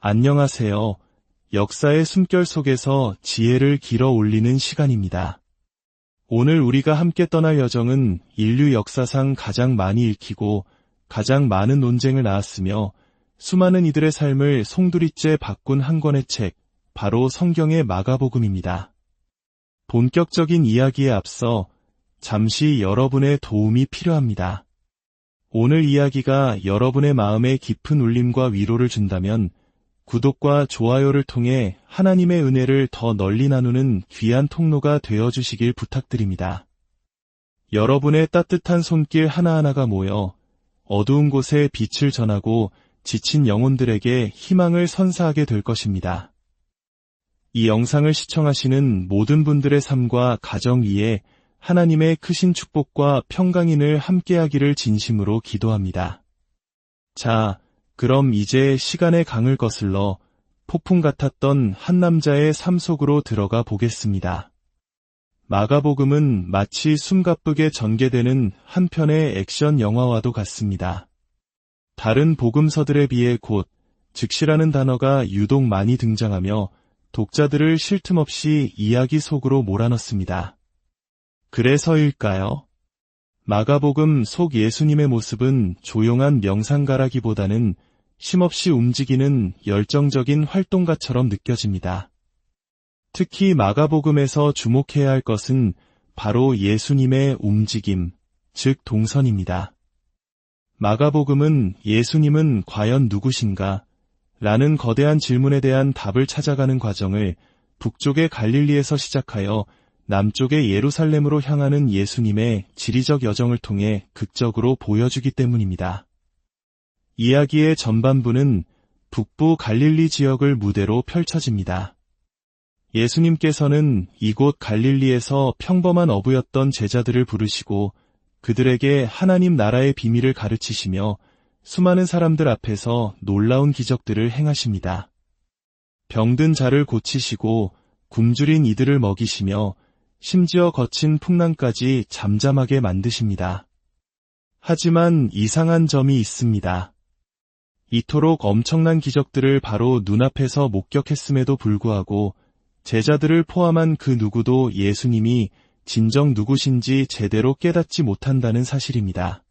안녕하세요. 역사의 숨결 속에서 지혜를 길어 올리는 시간입니다. 오늘 우리가 함께 떠날 여정은 인류 역사상 가장 많이 읽히고 가장 많은 논쟁을 낳았으며 수많은 이들의 삶을 송두리째 바꾼 한 권의 책, 바로 성경의 마가복음입니다. 본격적인 이야기에 앞서 잠시 여러분의 도움이 필요합니다. 오늘 이야기가 여러분의 마음에 깊은 울림과 위로를 준다면 구독과 좋아요를 통해 하나님의 은혜를 더 널리 나누는 귀한 통로가 되어주시길 부탁드립니다. 여러분의 따뜻한 손길 하나하나가 모여 어두운 곳에 빛을 전하고 지친 영혼들에게 희망을 선사하게 될 것입니다. 이 영상을 시청하시는 모든 분들의 삶과 가정 위에 하나님의 크신 축복과 평강인을 함께하기를 진심으로 기도합니다. 자, 그럼 이제 시간의 강을 거슬러 폭풍 같았던 한 남자의 삶 속으로 들어가 보겠습니다. 마가복음은 마치 숨가쁘게 전개되는 한 편의 액션 영화와도 같습니다. 다른 복음서들에 비해 곧, 즉시라는 단어가 유독 많이 등장하며 독자들을 쉴 틈 없이 이야기 속으로 몰아넣습니다. 그래서일까요? 마가복음 속 예수님의 모습은 조용한 명상가라기보다는 쉼없이 움직이는 열정적인 활동가처럼 느껴집니다. 특히 마가복음에서 주목해야 할 것은 바로 예수님의 움직임, 즉 동선입니다. 마가복음은 예수님은 과연 누구신가? 라는 거대한 질문에 대한 답을 찾아가는 과정을 북쪽의 갈릴리에서 시작하여 남쪽의 예루살렘으로 향하는 예수님의 지리적 여정을 통해 극적으로 보여주기 때문입니다. 이야기의 전반부는 북부 갈릴리 지역을 무대로 펼쳐집니다. 예수님께서는 이곳 갈릴리에서 평범한 어부였던 제자들을 부르시고 그들에게 하나님 나라의 비밀을 가르치시며 수많은 사람들 앞에서 놀라운 기적들을 행하십니다. 병든 자를 고치시고 굶주린 이들을 먹이시며 심지어 거친 풍랑까지 잠잠하게 만드십니다. 하지만 이상한 점이 있습니다. 이토록 엄청난 기적들을 바로 눈앞에서 목격했음에도 불구하고 제자들을 포함한 그 누구도 예수님이 진정 누구신지 제대로 깨닫지 못한다는 사실입니다.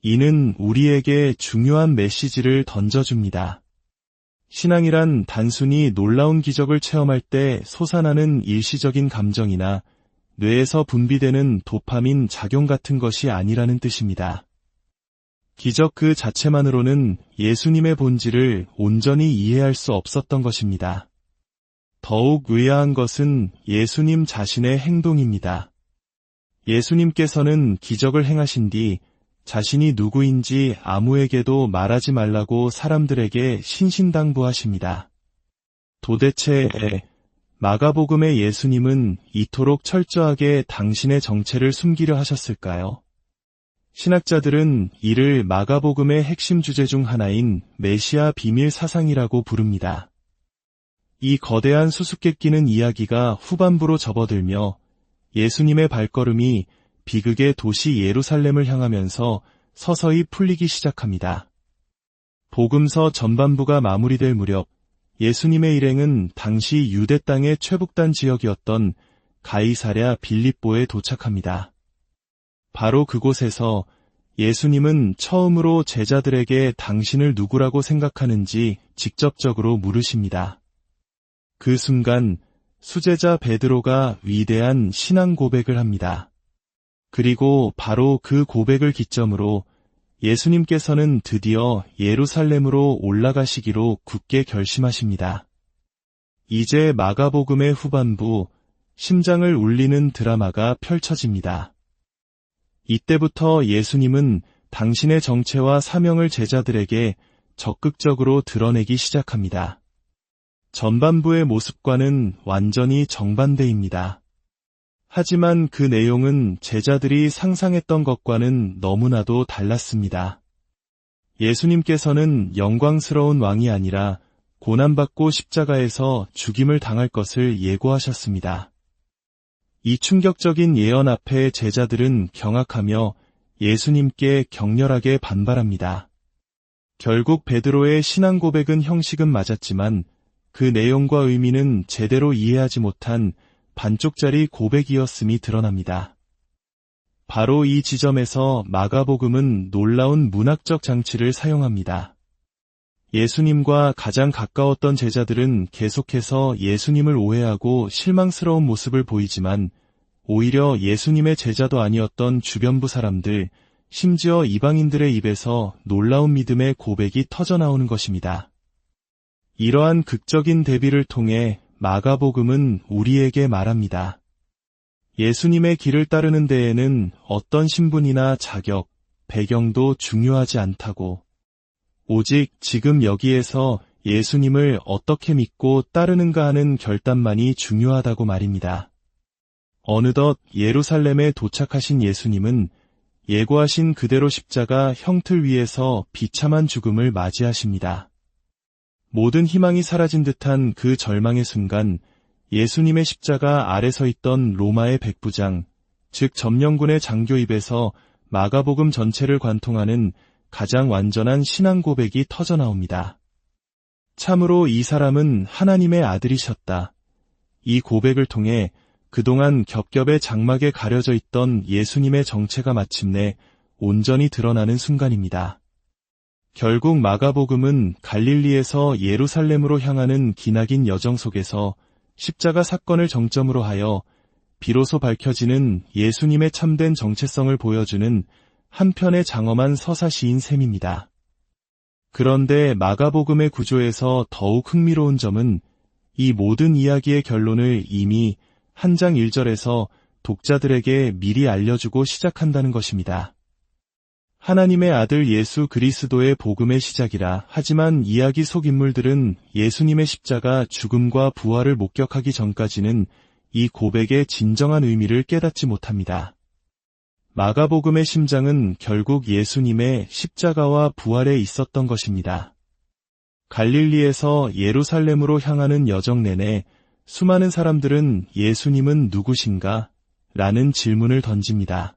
이는 우리에게 중요한 메시지를 던져줍니다. 신앙이란 단순히 놀라운 기적을 체험할 때 솟아나는 일시적인 감정이나 뇌에서 분비되는 도파민 작용 같은 것이 아니라는 뜻입니다. 기적 그 자체만으로는 예수님의 본질을 온전히 이해할 수 없었던 것입니다. 더욱 의아한 것은 예수님 자신의 행동입니다. 예수님께서는 기적을 행하신 뒤 자신이 누구인지 아무에게도 말하지 말라고 사람들에게 신신당부하십니다. 도대체 마가복음의 예수님은 이토록 철저하게 당신의 정체를 숨기려 하셨을까요? 신학자들은 이를 마가복음의 핵심 주제 중 하나인 메시아 비밀 사상이라고 부릅니다. 이 거대한 수수께끼는 이야기가 후반부로 접어들며 예수님의 발걸음이 비극의 도시 예루살렘을 향하면서 서서히 풀리기 시작합니다. 복음서 전반부가 마무리될 무렵 예수님의 일행은 당시 유대 땅의 최북단 지역이었던 가이사랴 빌립보에 도착합니다. 바로 그곳에서 예수님은 처음으로 제자들에게 당신을 누구라고 생각하는지 직접적으로 물으십니다. 그 순간 수제자 베드로가 위대한 신앙 고백을 합니다. 그리고 바로 그 고백을 기점으로 예수님께서는 드디어 예루살렘으로 올라가시기로 굳게 결심하십니다. 이제 마가복음의 후반부, 심장을 울리는 드라마가 펼쳐집니다. 이때부터 예수님은 당신의 정체와 사명을 제자들에게 적극적으로 드러내기 시작합니다. 전반부의 모습과는 완전히 정반대입니다. 하지만 그 내용은 제자들이 상상했던 것과는 너무나도 달랐습니다. 예수님께서는 영광스러운 왕이 아니라 고난받고 십자가에서 죽임을 당할 것을 예고하셨습니다. 이 충격적인 예언 앞에 제자들은 경악하며 예수님께 격렬하게 반발합니다. 결국 베드로의 신앙 고백은 형식은 맞았지만 그 내용과 의미는 제대로 이해하지 못한 반쪽짜리 고백이었음이 드러납니다. 바로 이 지점에서 마가복음은 놀라운 문학적 장치를 사용합니다. 예수님과 가장 가까웠던 제자들은 계속해서 예수님을 오해하고 실망스러운 모습을 보이지만 오히려 예수님의 제자도 아니었던 주변부 사람들, 심지어 이방인들의 입에서 놀라운 믿음의 고백이 터져나오는 것입니다. 이러한 극적인 대비를 통해 마가복음은 우리에게 말합니다. 예수님의 길을 따르는 데에는 어떤 신분이나 자격, 배경도 중요하지 않다고, 오직 지금 여기에서 예수님을 어떻게 믿고 따르는가 하는 결단만이 중요하다고 말입니다. 어느덧 예루살렘에 도착하신 예수님은 예고하신 그대로 십자가 형틀 위에서 비참한 죽음을 맞이하십니다. 모든 희망이 사라진 듯한 그 절망의 순간 예수님의 십자가 아래 서 있던 로마의 백부장, 즉 점령군의 장교 입에서 마가복음 전체를 관통하는 가장 완전한 신앙 고백이 터져나옵니다. 참으로 이 사람은 하나님의 아들이셨다. 이 고백을 통해 그동안 겹겹의 장막에 가려져 있던 예수님의 정체가 마침내 온전히 드러나는 순간입니다. 결국 마가복음은 갈릴리에서 예루살렘으로 향하는 기나긴 여정 속에서 십자가 사건을 정점으로 하여 비로소 밝혀지는 예수님의 참된 정체성을 보여주는 한편의 장엄한 서사시인 셈입니다. 그런데 마가복음의 구조에서 더욱 흥미로운 점은 이 모든 이야기의 결론을 이미 한 장 1절에서 독자들에게 미리 알려주고 시작한다는 것입니다. 하나님의 아들 예수 그리스도의 복음의 시작이라 하지만 이야기 속 인물들은 예수님의 십자가 죽음과 부활을 목격하기 전까지는 이 고백의 진정한 의미를 깨닫지 못합니다. 마가복음의 심장은 결국 예수님의 십자가와 부활에 있었던 것입니다. 갈릴리에서 예루살렘으로 향하는 여정 내내 수많은 사람들은 예수님은 누구신가? 라는 질문을 던집니다.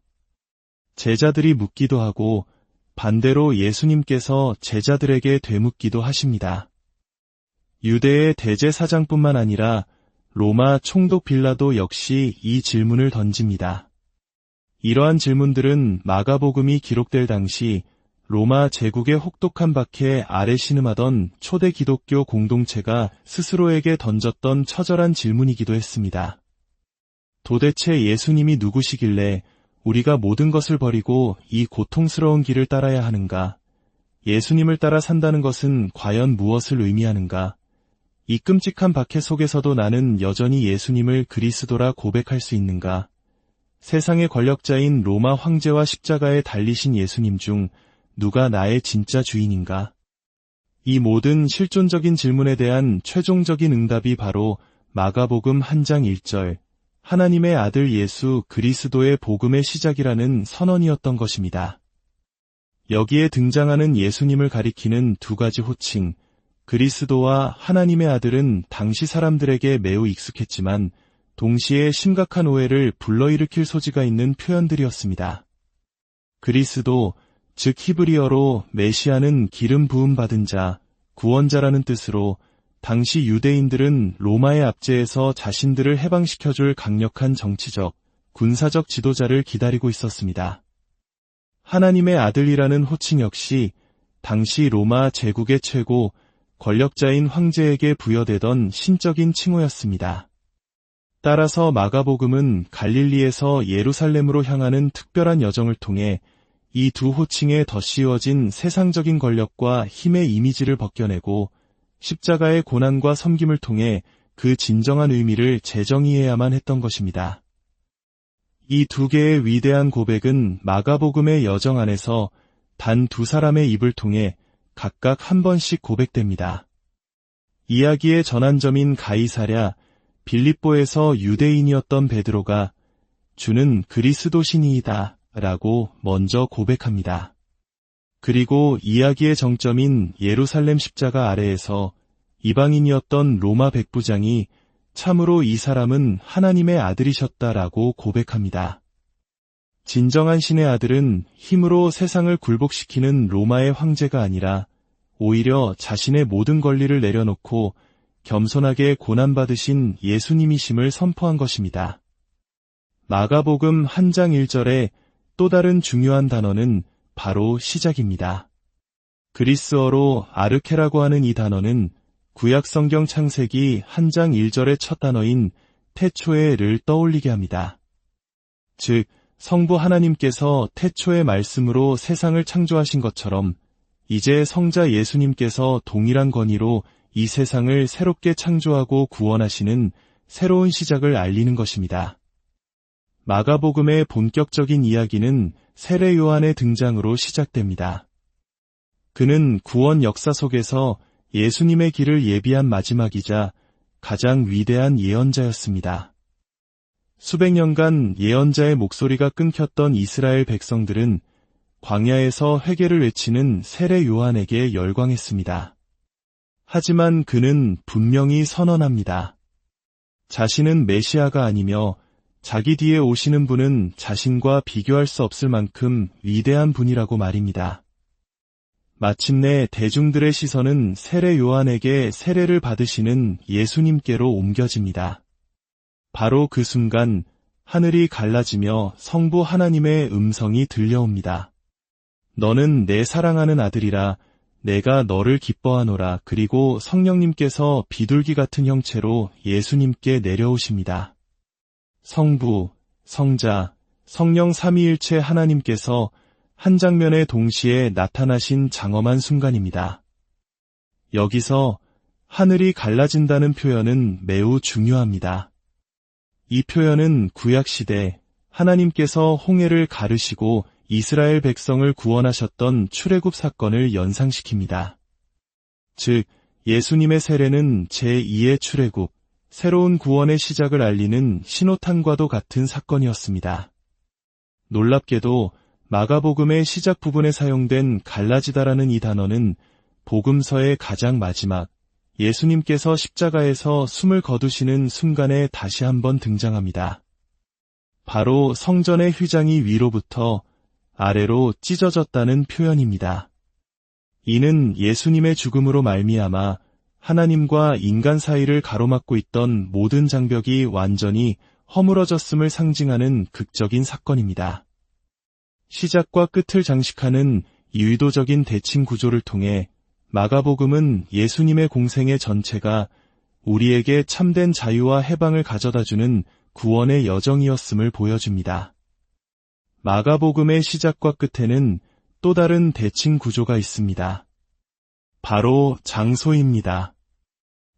제자들이 묻기도 하고 반대로 예수님께서 제자들에게 되묻기도 하십니다. 유대의 대제사장뿐만 아니라 로마 총독 빌라도 역시 이 질문을 던집니다. 이러한 질문들은 마가복음이 기록될 당시 로마 제국의 혹독한 박해에 아래 신음하던 초대 기독교 공동체가 스스로에게 던졌던 처절한 질문이기도 했습니다. 도대체 예수님이 누구시길래 우리가 모든 것을 버리고 이 고통스러운 길을 따라야 하는가? 예수님을 따라 산다는 것은 과연 무엇을 의미하는가? 이 끔찍한 박해 속에서도 나는 여전히 예수님을 그리스도라 고백할 수 있는가? 세상의 권력자인 로마 황제와 십자가에 달리신 예수님 중 누가 나의 진짜 주인인가? 이 모든 실존적인 질문에 대한 최종적인 응답이 바로 마가복음 한 장 1절, 하나님의 아들 예수 그리스도의 복음의 시작이라는 선언이었던 것입니다. 여기에 등장하는 예수님을 가리키는 두 가지 호칭, 그리스도와 하나님의 아들은 당시 사람들에게 매우 익숙했지만 동시에 심각한 오해를 불러일으킬 소지가 있는 표현들이었습니다. 그리스도, 즉 히브리어로 메시아는 기름 부음 받은 자, 구원자라는 뜻으로 당시 유대인들은 로마의 압제에서 자신들을 해방시켜줄 강력한 정치적, 군사적 지도자를 기다리고 있었습니다. 하나님의 아들이라는 호칭 역시 당시 로마 제국의 최고, 권력자인 황제에게 부여되던 신적인 칭호였습니다. 따라서 마가복음은 갈릴리에서 예루살렘으로 향하는 특별한 여정을 통해 이 두 호칭에 덧씌워진 세상적인 권력과 힘의 이미지를 벗겨내고 십자가의 고난과 섬김을 통해 그 진정한 의미를 재정의해야만 했던 것입니다. 이 두 개의 위대한 고백은 마가복음의 여정 안에서 단 두 사람의 입을 통해 각각 한 번씩 고백됩니다. 이야기의 전환점인 가이사랴, 빌립보에서 유대인이었던 베드로가 주는 그리스도시니이다 라고 먼저 고백합니다. 그리고 이야기의 정점인 예루살렘 십자가 아래에서 이방인이었던 로마 백부장이 참으로 이 사람은 하나님의 아들이셨다라고 고백합니다. 진정한 신의 아들은 힘으로 세상을 굴복시키는 로마의 황제가 아니라 오히려 자신의 모든 권리를 내려놓고 겸손하게 고난받으신 예수님이심을 선포한 것입니다. 마가복음 1장 1절에 또 다른 중요한 단어는 바로 시작입니다. 그리스어로 아르케라고 하는 이 단어는 구약성경 창세기 1장 1절의 첫 단어인 태초에를 떠올리게 합니다. 즉, 성부 하나님께서 태초의 말씀으로 세상을 창조하신 것처럼 이제 성자 예수님께서 동일한 권위로 이 세상을 새롭게 창조하고 구원하시는 새로운 시작을 알리는 것입니다. 마가복음의 본격적인 이야기는 세례 요한의 등장으로 시작됩니다. 그는 구원 역사 속에서 예수님의 길을 예비한 마지막이자 가장 위대한 예언자였습니다. 수백 년간 예언자의 목소리가 끊겼던 이스라엘 백성들은 광야에서 회개를 외치는 세례 요한에게 열광했습니다. 하지만 그는 분명히 선언합니다. 자신은 메시아가 아니며 자기 뒤에 오시는 분은 자신과 비교할 수 없을 만큼 위대한 분이라고 말입니다. 마침내 대중들의 시선은 세례 요한에게 세례를 받으시는 예수님께로 옮겨집니다. 바로 그 순간 하늘이 갈라지며 성부 하나님의 음성이 들려옵니다. 너는 내 사랑하는 아들이라 내가 너를 기뻐하노라. 그리고 성령님께서 비둘기 같은 형체로 예수님께 내려오십니다. 성부, 성자, 성령 삼위일체 하나님께서 한 장면에 동시에 나타나신 장엄한 순간입니다. 여기서 하늘이 갈라진다는 표현은 매우 중요합니다. 이 표현은 구약시대 하나님께서 홍해를 가르시고 이스라엘 백성을 구원하셨던 출애굽 사건을 연상시킵니다. 즉, 예수님의 세례는 제2의 출애굽, 새로운 구원의 시작을 알리는 신호탄과도 같은 사건이었습니다. 놀랍게도 마가복음의 시작 부분에 사용된 갈라지다라는 이 단어는 복음서의 가장 마지막, 예수님께서 십자가에서 숨을 거두시는 순간에 다시 한번 등장합니다. 바로 성전의 휘장이 위로부터 아래로 찢어졌다는 표현입니다. 이는 예수님의 죽음으로 말미암아 하나님과 인간 사이를 가로막고 있던 모든 장벽이 완전히 허물어졌음을 상징하는 극적인 사건입니다. 시작과 끝을 장식하는 이 의도적인 대칭 구조를 통해 마가복음은 예수님의 공생의 전체가 우리에게 참된 자유와 해방을 가져다주는 구원의 여정이었음을 보여줍니다. 마가복음의 시작과 끝에는 또 다른 대칭 구조가 있습니다. 바로 장소입니다.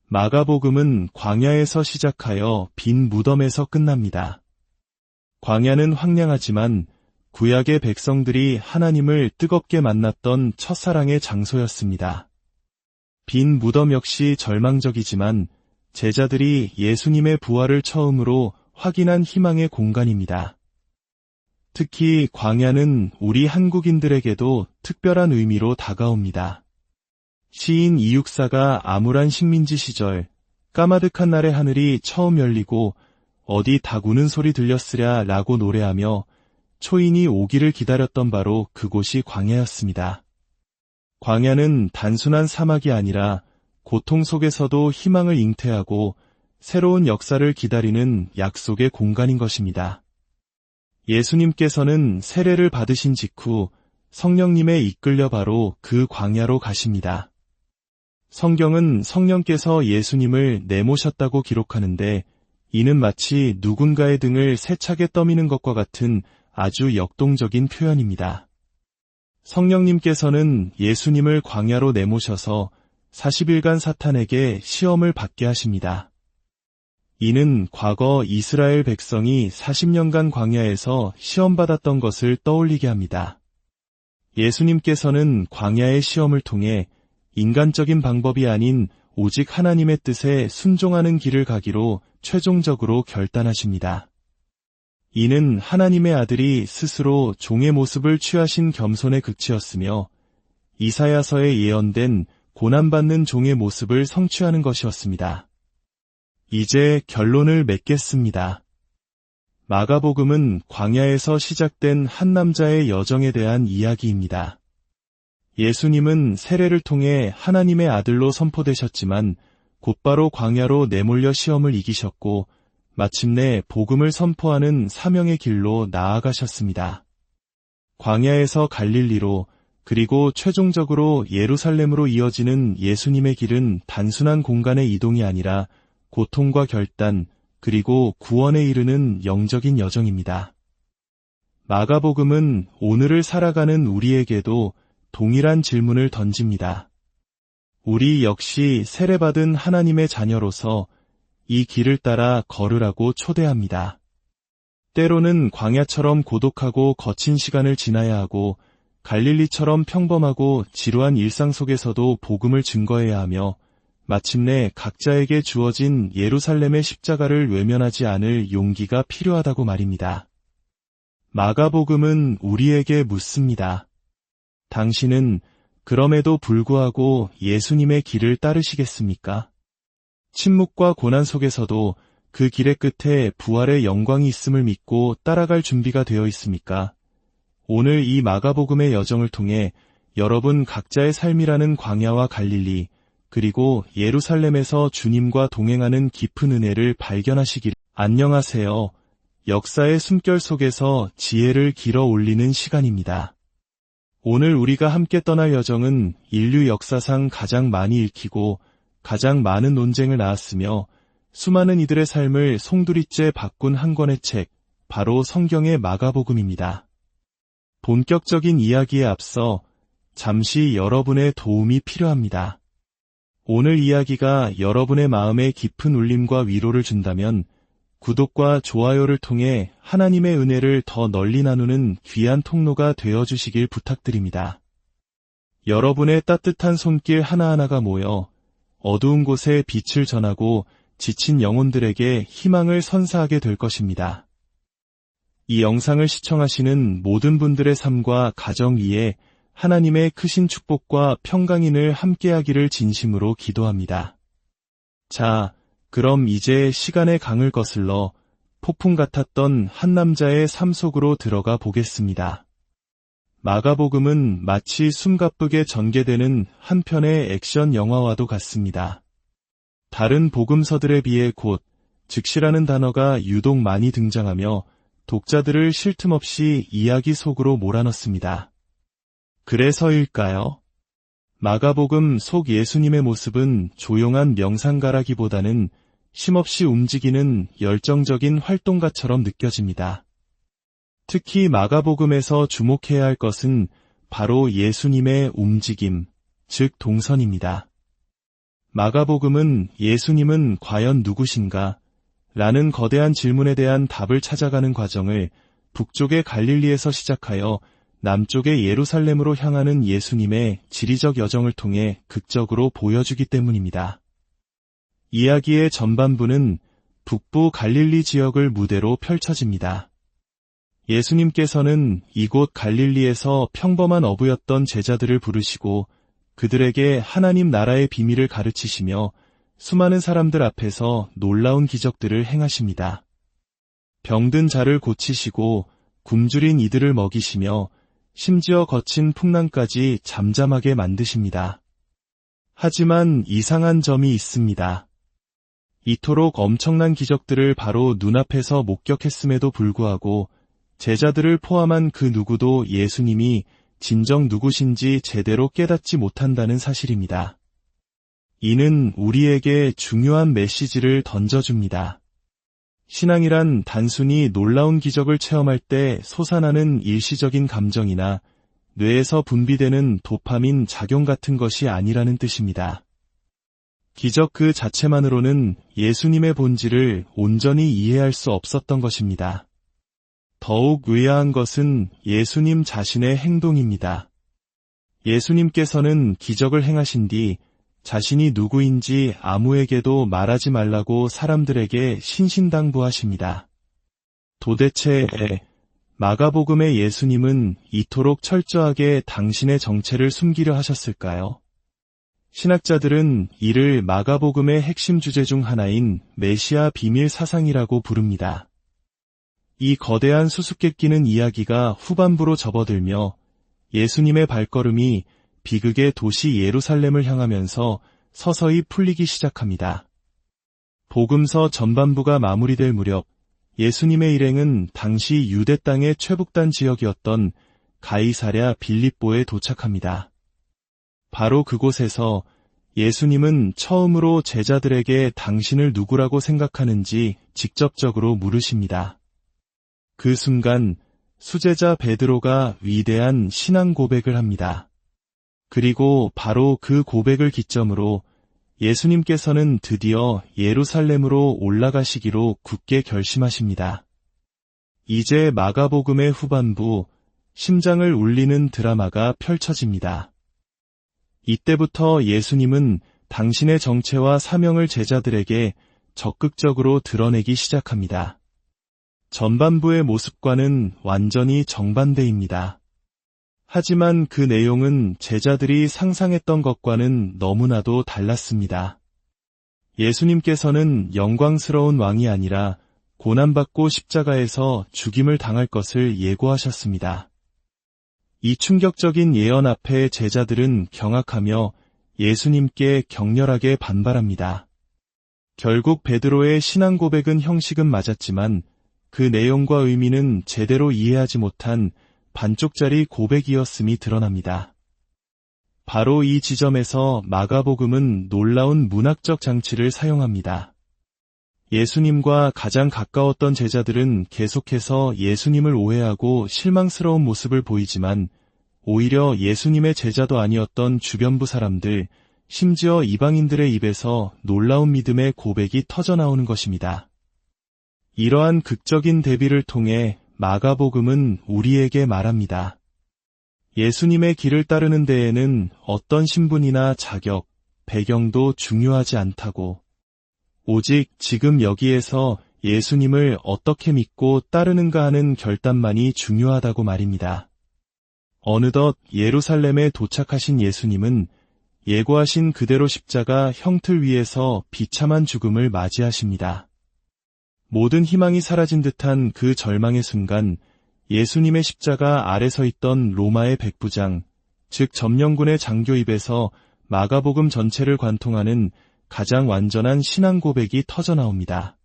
마가복음은 광야에서 시작하여 빈 무덤에서 끝납니다. 광야는 황량하지만 구약의 백성들이 하나님을 뜨겁게 만났던 첫사랑의 장소였습니다. 빈 무덤 역시 절망적이지만 제자들이 예수님의 부활을 처음으로 확인한 희망의 공간입니다. 특히 광야는 우리 한국인들에게도 특별한 의미로 다가옵니다. 시인 이육사가 암울한 식민지 시절 까마득한 날의 하늘이 처음 열리고 어디 닭 우는 소리 들렸으랴 라고 노래하며 초인이 오기를 기다렸던 바로 그곳이 광야였습니다. 광야는 단순한 사막이 아니라 고통 속에서도 희망을 잉태하고 새로운 역사를 기다리는 약속의 공간인 것입니다. 예수님께서는 세례를 받으신 직후 성령님에 이끌려 바로 그 광야로 가십니다. 성경은 성령께서 예수님을 내모셨다고 기록하는데 이는 마치 누군가의 등을 세차게 떠미는 것과 같은 아주 역동적인 표현입니다. 성령님께서는 예수님을 광야로 내모셔서 40일간 사탄에게 시험을 받게 하십니다. 이는 과거 이스라엘 백성이 40년간 광야에서 시험받았던 것을 떠올리게 합니다. 예수님께서는 광야의 시험을 통해 인간적인 방법이 아닌 오직 하나님의 뜻에 순종하는 길을 가기로 최종적으로 결단하십니다. 이는 하나님의 아들이 스스로 종의 모습을 취하신 겸손의 극치였으며 이사야서에 예언된 고난받는 종의 모습을 성취하는 것이었습니다. 이제 결론을 맺겠습니다. 마가복음은 광야에서 시작된 한 남자의 여정에 대한 이야기입니다. 예수님은 세례를 통해 하나님의 아들로 선포되셨지만 곧바로 광야로 내몰려 시험을 이기셨고 마침내 복음을 선포하는 사명의 길로 나아가셨습니다. 광야에서 갈릴리로 그리고 최종적으로 예루살렘으로 이어지는 예수님의 길은 단순한 공간의 이동이 아니라 고통과 결단 그리고 구원에 이르는 영적인 여정입니다. 마가복음은 오늘을 살아가는 우리에게도 동일한 질문을 던집니다. 우리 역시 세례받은 하나님의 자녀로서 이 길을 따라 걸으라고 초대합니다. 때로는 광야처럼 고독하고 거친 시간을 지나야 하고 갈릴리처럼 평범하고 지루한 일상 속에서도 복음을 증거해야 하며 마침내 각자에게 주어진 예루살렘의 십자가를 외면하지 않을 용기가 필요하다고 말입니다. 마가복음은 우리에게 묻습니다. 당신은 그럼에도 불구하고 예수님의 길을 따르시겠습니까? 침묵과 고난 속에서도 그 길의 끝에 부활의 영광이 있음을 믿고 따라갈 준비가 되어 있습니까? 오늘 이 마가복음의 여정을 통해 여러분 각자의 삶이라는 광야와 갈릴리, 그리고 예루살렘에서 주님과 동행하는 깊은 은혜를 발견하시길. 안녕하세요. 역사의 숨결 속에서 지혜를 길어 올리는 시간입니다. 오늘 우리가 함께 떠날 여정은 인류 역사상 가장 많이 읽히고 가장 많은 논쟁을 낳았으며 수많은 이들의 삶을 송두리째 바꾼 한 권의 책, 바로 성경의 마가복음입니다. 본격적인 이야기에 앞서 잠시 여러분의 도움이 필요합니다. 오늘 이야기가 여러분의 마음에 깊은 울림과 위로를 준다면 구독과 좋아요를 통해 하나님의 은혜를 더 널리 나누는 귀한 통로가 되어주시길 부탁드립니다. 여러분의 따뜻한 손길 하나하나가 모여 어두운 곳에 빛을 전하고 지친 영혼들에게 희망을 선사하게 될 것입니다. 이 영상을 시청하시는 모든 분들의 삶과 가정 위에 하나님의 크신 축복과 평강인을 함께하기를 진심으로 기도합니다. 자, 그럼 이제 시간의 강을 거슬러 폭풍 같았던 한 남자의 삶 속으로 들어가 보겠습니다. 마가복음은 마치 숨가쁘게 전개되는 한 편의 액션 영화와도 같습니다. 다른 복음서들에 비해 곧, 즉시라는 단어가 유독 많이 등장하며 독자들을 쉴 틈 없이 이야기 속으로 몰아넣습니다. 그래서일까요? 마가복음 속 예수님의 모습은 조용한 명상가라기보다는 쉼없이 움직이는 열정적인 활동가처럼 느껴집니다. 특히 마가복음에서 주목해야 할 것은 바로 예수님의 움직임, 즉 동선입니다. 마가복음은 예수님은 과연 누구신가? 라는 거대한 질문에 대한 답을 찾아가는 과정을 북쪽의 갈릴리에서 시작하여 남쪽의 예루살렘으로 향하는 예수님의 지리적 여정을 통해 극적으로 보여주기 때문입니다. 이야기의 전반부는 북부 갈릴리 지역을 무대로 펼쳐집니다. 예수님께서는 이곳 갈릴리에서 평범한 어부였던 제자들을 부르시고 그들에게 하나님 나라의 비밀을 가르치시며 수많은 사람들 앞에서 놀라운 기적들을 행하십니다. 병든 자를 고치시고 굶주린 이들을 먹이시며 심지어 거친 풍랑까지 잠잠하게 만드십니다. 하지만 이상한 점이 있습니다. 이토록 엄청난 기적들을 바로 눈앞에서 목격했음에도 불구하고 제자들을 포함한 그 누구도 예수님이 진정 누구신지 제대로 깨닫지 못한다는 사실입니다. 이는 우리에게 중요한 메시지를 던져줍니다. 신앙이란 단순히 놀라운 기적을 체험할 때 솟아나는 일시적인 감정이나 뇌에서 분비되는 도파민 작용 같은 것이 아니라는 뜻입니다. 기적 그 자체만으로는 예수님의 본질을 온전히 이해할 수 없었던 것입니다. 더욱 의아한 것은 예수님 자신의 행동입니다. 예수님께서는 기적을 행하신 뒤 자신이 누구인지 아무에게도 말하지 말라고 사람들에게 신신당부하십니다. 도대체 마가복음의 예수님은 이토록 철저하게 당신의 정체를 숨기려 하셨을까요? 신학자들은 이를 마가복음의 핵심 주제 중 하나인 메시아 비밀 사상이라고 부릅니다. 이 거대한 수수께끼는 이야기가 후반부로 접어들며 예수님의 발걸음이 비극의 도시 예루살렘을 향하면서 서서히 풀리기 시작합니다. 복음서 전반부가 마무리될 무렵 예수님의 일행은 당시 유대 땅의 최북단 지역이었던 가이사랴 빌립보에 도착합니다. 바로 그곳에서 예수님은 처음으로 제자들에게 당신을 누구라고 생각하는지 직접적으로 물으십니다. 그 순간 수제자 베드로가 위대한 신앙 고백을 합니다. 그리고 바로 그 고백을 기점으로 예수님께서는 드디어 예루살렘으로 올라가시기로 굳게 결심하십니다. 이제 마가복음의 후반부, 심장을 울리는 드라마가 펼쳐집니다. 이때부터 예수님은 당신의 정체와 사명을 제자들에게 적극적으로 드러내기 시작합니다. 전반부의 모습과는 완전히 정반대입니다. 하지만 그 내용은 제자들이 상상했던 것과는 너무나도 달랐습니다. 예수님께서는 영광스러운 왕이 아니라 고난받고 십자가에서 죽임을 당할 것을 예고하셨습니다. 이 충격적인 예언 앞에 제자들은 경악하며 예수님께 격렬하게 반발합니다. 결국 베드로의 신앙 고백은 형식은 맞았지만 그 내용과 의미는 제대로 이해하지 못한 반쪽짜리 고백이었음이 드러납니다. 바로 이 지점에서 마가복음은 놀라운 문학적 장치를 사용합니다. 예수님과 가장 가까웠던 제자들은 계속해서 예수님을 오해하고 실망스러운 모습을 보이지만 오히려 예수님의 제자도 아니었던 주변부 사람들, 심지어 이방인들의 입에서 놀라운 믿음의 고백이 터져나오는 것입니다. 이러한 극적인 대비를 통해 마가복음은 우리에게 말합니다. 예수님의 길을 따르는 데에는 어떤 신분이나 자격, 배경도 중요하지 않다고, 오직 지금 여기에서 예수님을 어떻게 믿고 따르는가 하는 결단만이 중요하다고 말입니다. 어느덧 예루살렘에 도착하신 예수님은 예고하신 그대로 십자가 형틀 위에서 비참한 죽음을 맞이하십니다. 모든 희망이 사라진 듯한 그 절망의 순간 예수님의 십자가 아래 서 있던 로마의 백부장, 즉 점령군의 장교 입에서 마가복음 전체를 관통하는 가장 완전한 신앙 고백이 터져나옵니다.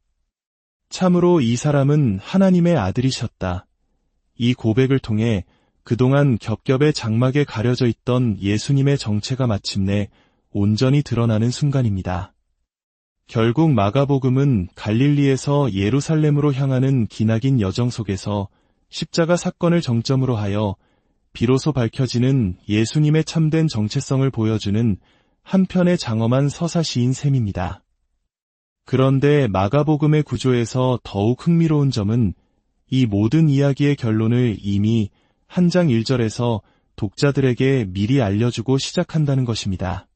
참으로 이 사람은 하나님의 아들이셨다. 이 고백을 통해 그동안 겹겹의 장막에 가려져 있던 예수님의 정체가 마침내 온전히 드러나는 순간입니다. 결국 마가복음은 갈릴리에서 예루살렘으로 향하는 기나긴 여정 속에서 십자가 사건을 정점으로 하여 비로소 밝혀지는 예수님의 참된 정체성을 보여주는 한편의 장엄한 서사시인 셈입니다. 그런데 마가복음의 구조에서 더욱 흥미로운 점은 이 모든 이야기의 결론을 이미 한 장 1절에서 독자들에게 미리 알려주고 시작한다는 것입니다.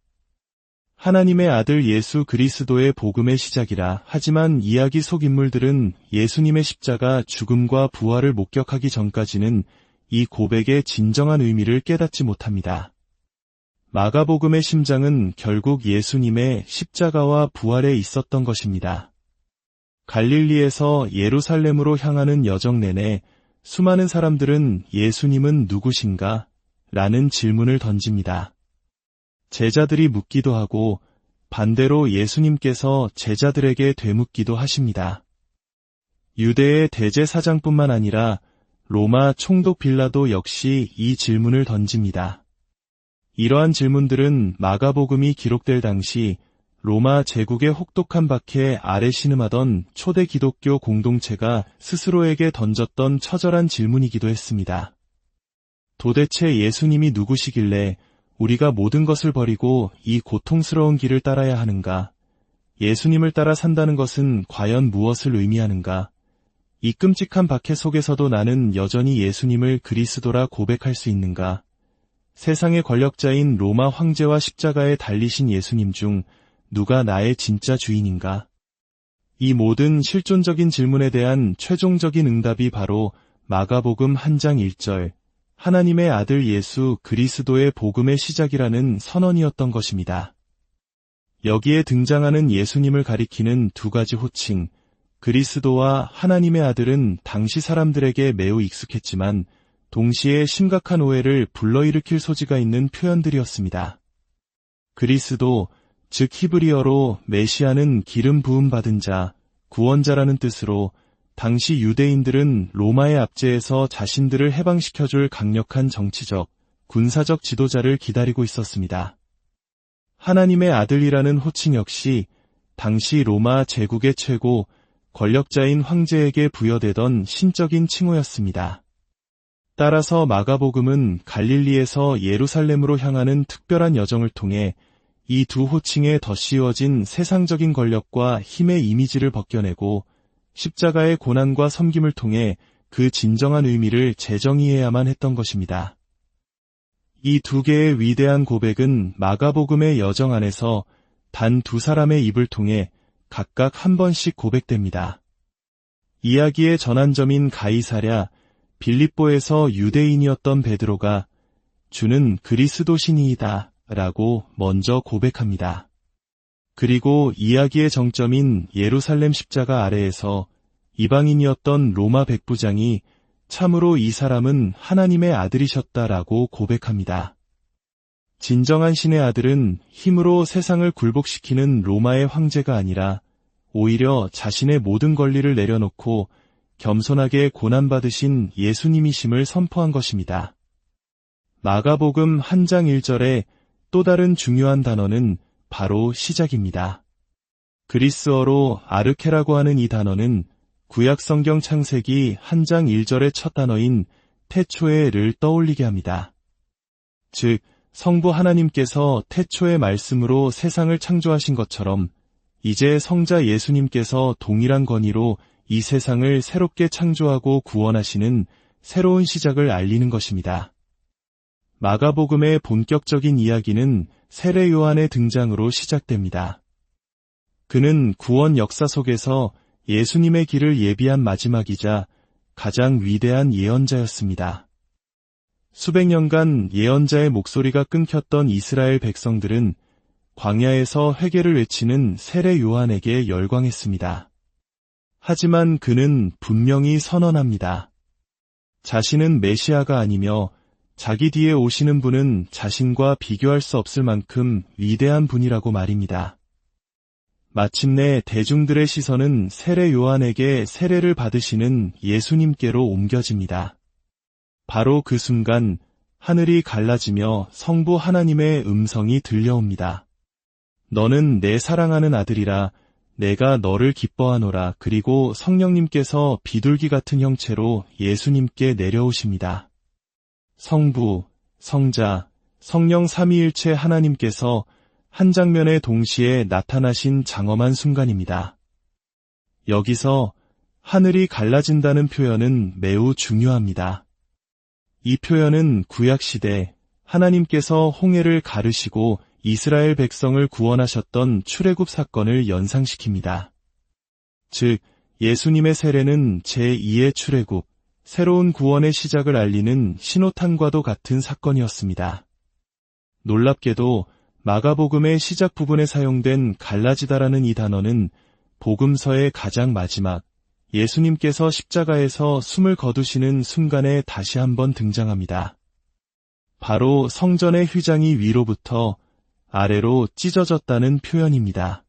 하나님의 아들 예수 그리스도의 복음의 시작이라 하지만 이야기 속 인물들은 예수님의 십자가 죽음과 부활을 목격하기 전까지는 이 고백의 진정한 의미를 깨닫지 못합니다. 마가복음의 심장은 결국 예수님의 십자가와 부활에 있었던 것입니다. 갈릴리에서 예루살렘으로 향하는 여정 내내 수많은 사람들은 예수님은 누구신가? 라는 질문을 던집니다. 제자들이 묻기도 하고 반대로 예수님께서 제자들에게 되묻기도 하십니다. 유대의 대제사장뿐만 아니라 로마 총독 빌라도 역시 이 질문을 던집니다. 이러한 질문들은 마가복음이 기록될 당시 로마 제국의 혹독한 박해 아래 신음하던 초대 기독교 공동체가 스스로에게 던졌던 처절한 질문이기도 했습니다. 도대체 예수님이 누구시길래 우리가 모든 것을 버리고 이 고통스러운 길을 따라야 하는가? 예수님을 따라 산다는 것은 과연 무엇을 의미하는가? 이 끔찍한 박해 속에서도 나는 여전히 예수님을 그리스도라 고백할 수 있는가? 세상의 권력자인 로마 황제와 십자가에 달리신 예수님 중 누가 나의 진짜 주인인가? 이 모든 실존적인 질문에 대한 최종적인 응답이 바로 마가복음 한 장 1절, 하나님의 아들 예수 그리스도의 복음의 시작이라는 선언이었던 것입니다. 여기에 등장하는 예수님을 가리키는 두 가지 호칭, 그리스도와 하나님의 아들은 당시 사람들에게 매우 익숙했지만 동시에 심각한 오해를 불러일으킬 소지가 있는 표현들이었습니다. 그리스도, 즉 히브리어로 메시아는 기름 부음 받은 자, 구원자라는 뜻으로 당시 유대인들은 로마의 압제에서 자신들을 해방시켜줄 강력한 정치적, 군사적 지도자를 기다리고 있었습니다. 하나님의 아들이라는 호칭 역시 당시 로마 제국의 최고 권력자인 황제에게 부여되던 신적인 칭호였습니다. 따라서 마가복음은 갈릴리에서 예루살렘으로 향하는 특별한 여정을 통해 이 두 호칭에 덧씌워진 세상적인 권력과 힘의 이미지를 벗겨내고 십자가의 고난과 섬김을 통해 그 진정한 의미를 재정의해야만 했던 것입니다. 이 두 개의 위대한 고백은 마가복음의 여정 안에서 단 두 사람의 입을 통해 각각 한 번씩 고백됩니다. 이야기의 전환점인 가이사랴 빌립보에서 유대인이었던 베드로가 주는 그리스도시니이다 라고 먼저 고백합니다. 그리고 이야기의 정점인 예루살렘 십자가 아래에서 이방인이었던 로마 백부장이 참으로 이 사람은 하나님의 아들이셨다라고 고백합니다. 진정한 신의 아들은 힘으로 세상을 굴복시키는 로마의 황제가 아니라 오히려 자신의 모든 권리를 내려놓고 겸손하게 고난받으신 예수님이심을 선포한 것입니다. 마가복음 1장 1절에 또 다른 중요한 단어는 바로 시작입니다. 그리스어로 아르케라고 하는 이 단어는 구약성경 창세기 1장 1절의 첫 단어인 태초에를 떠올리게 합니다. 즉, 성부 하나님께서 태초의 말씀으로 세상을 창조하신 것처럼 이제 성자 예수님께서 동일한 권위로 이 세상을 새롭게 창조하고 구원하시는 새로운 시작을 알리는 것입니다. 마가복음의 본격적인 이야기는 세례 요한의 등장으로 시작됩니다. 그는 구원 역사 속에서 예수님의 길을 예비한 마지막이자 가장 위대한 예언자였습니다. 수백 년간 예언자의 목소리가 끊겼던 이스라엘 백성들은 광야에서 회개를 외치는 세례 요한에게 열광했습니다. 하지만 그는 분명히 선언합니다. 자신은 메시아가 아니며 자기 뒤에 오시는 분은 자신과 비교할 수 없을 만큼 위대한 분이라고 말입니다. 마침내 대중들의 시선은 세례 요한에게 세례를 받으시는 예수님께로 옮겨집니다. 바로 그 순간 하늘이 갈라지며 성부 하나님의 음성이 들려옵니다. 너는 내 사랑하는 아들이라 내가 너를 기뻐하노라. 그리고 성령님께서 비둘기 같은 형체로 예수님께 내려오십니다. 성부, 성자, 성령 삼위일체 하나님께서 한 장면에 동시에 나타나신 장엄한 순간입니다. 여기서 하늘이 갈라진다는 표현은 매우 중요합니다. 이 표현은 구약시대 하나님께서 홍해를 가르시고 이스라엘 백성을 구원하셨던 출애굽 사건을 연상시킵니다. 즉, 예수님의 세례는 제2의 출애굽, 새로운 구원의 시작을 알리는 신호탄과도 같은 사건이었습니다. 놀랍게도 마가복음의 시작 부분에 사용된 갈라지다라는 이 단어는 복음서의 가장 마지막, 예수님께서 십자가에서 숨을 거두시는 순간에 다시 한번 등장합니다. 바로 성전의 휘장이 위로부터 아래로 찢어졌다는 표현입니다.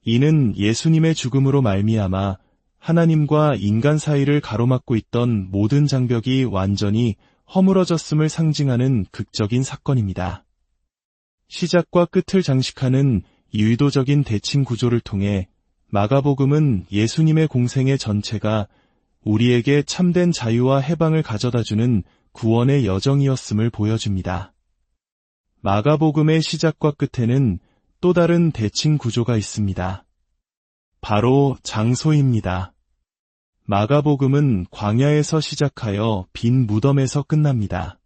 이는 예수님의 죽음으로 말미암아 하나님과 인간 사이를 가로막고 있던 모든 장벽이 완전히 허물어졌음을 상징하는 극적인 사건입니다. 시작과 끝을 장식하는 이 의도적인 대칭 구조를 통해 마가복음은 예수님의 공생의 전체가 우리에게 참된 자유와 해방을 가져다주는 구원의 여정이었음을 보여줍니다. 마가복음의 시작과 끝에는 또 다른 대칭 구조가 있습니다. 바로 장소입니다. 마가복음은 광야에서 시작하여 빈 무덤에서 끝납니다.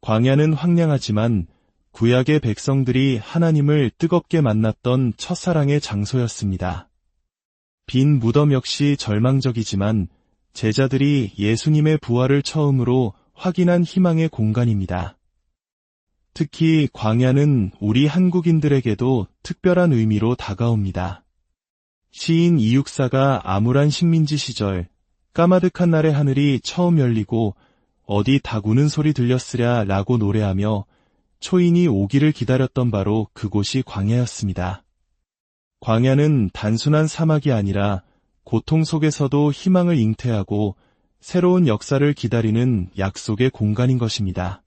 광야는 황량하지만 구약의 백성들이 하나님을 뜨겁게 만났던 첫사랑의 장소였습니다. 빈 무덤 역시 절망적이지만 제자들이 예수님의 부활을 처음으로 확인한 희망의 공간입니다. 특히 광야는 우리 한국인들에게도 특별한 의미로 다가옵니다. 시인 이육사가 암울한 식민지 시절 까마득한 날의 하늘이 처음 열리고 어디 닭 우는 소리 들렸으랴 라고 노래하며 초인이 오기를 기다렸던 바로 그곳이 광야였습니다. 광야는 단순한 사막이 아니라 고통 속에서도 희망을 잉태하고 새로운 역사를 기다리는 약속의 공간인 것입니다.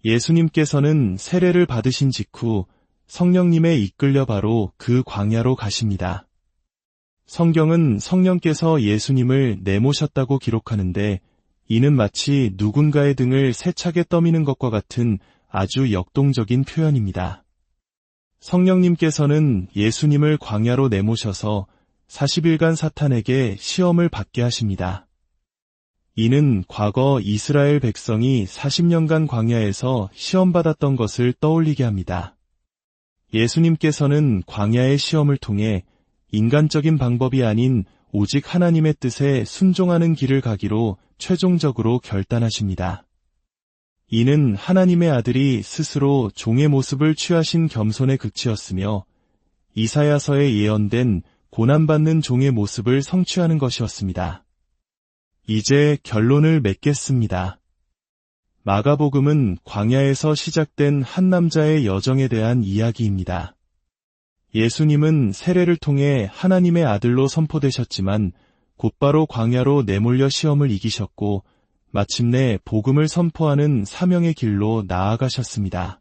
예수님께서는 세례를 받으신 직후 성령님에 이끌려 바로 그 광야로 가십니다. 성경은 성령께서 예수님을 내모셨다고 기록하는데 이는 마치 누군가의 등을 세차게 떠미는 것과 같은 아주 역동적인 표현입니다. 성령님께서는 예수님을 광야로 내모셔서 40일간 사탄에게 시험을 받게 하십니다. 이는 과거 이스라엘 백성이 40년간 광야에서 시험받았던 것을 떠올리게 합니다. 예수님께서는 광야의 시험을 통해 인간적인 방법이 아닌 오직 하나님의 뜻에 순종하는 길을 가기로 최종적으로 결단하십니다. 이는 하나님의 아들이 스스로 종의 모습을 취하신 겸손의 극치였으며 이사야서에 예언된 고난받는 종의 모습을 성취하는 것이었습니다. 이제 결론을 맺겠습니다. 마가복음은 광야에서 시작된 한 남자의 여정에 대한 이야기입니다. 예수님은 세례를 통해 하나님의 아들로 선포되셨지만 곧바로 광야로 내몰려 시험을 이기셨고 마침내 복음을 선포하는 사명의 길로 나아가셨습니다.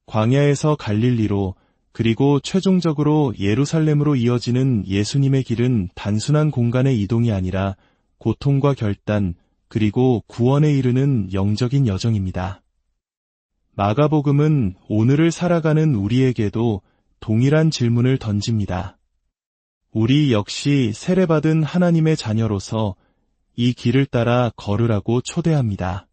광야에서 갈릴리로 그리고 최종적으로 예루살렘으로 이어지는 예수님의 길은 단순한 공간의 이동이 아니라 고통과 결단 그리고 구원에 이르는 영적인 여정입니다. 마가복음은 오늘을 살아가는 우리에게도 동일한 질문을 던집니다. 우리 역시 세례받은 하나님의 자녀로서 이 길을 따라 걸으라고 초대합니다.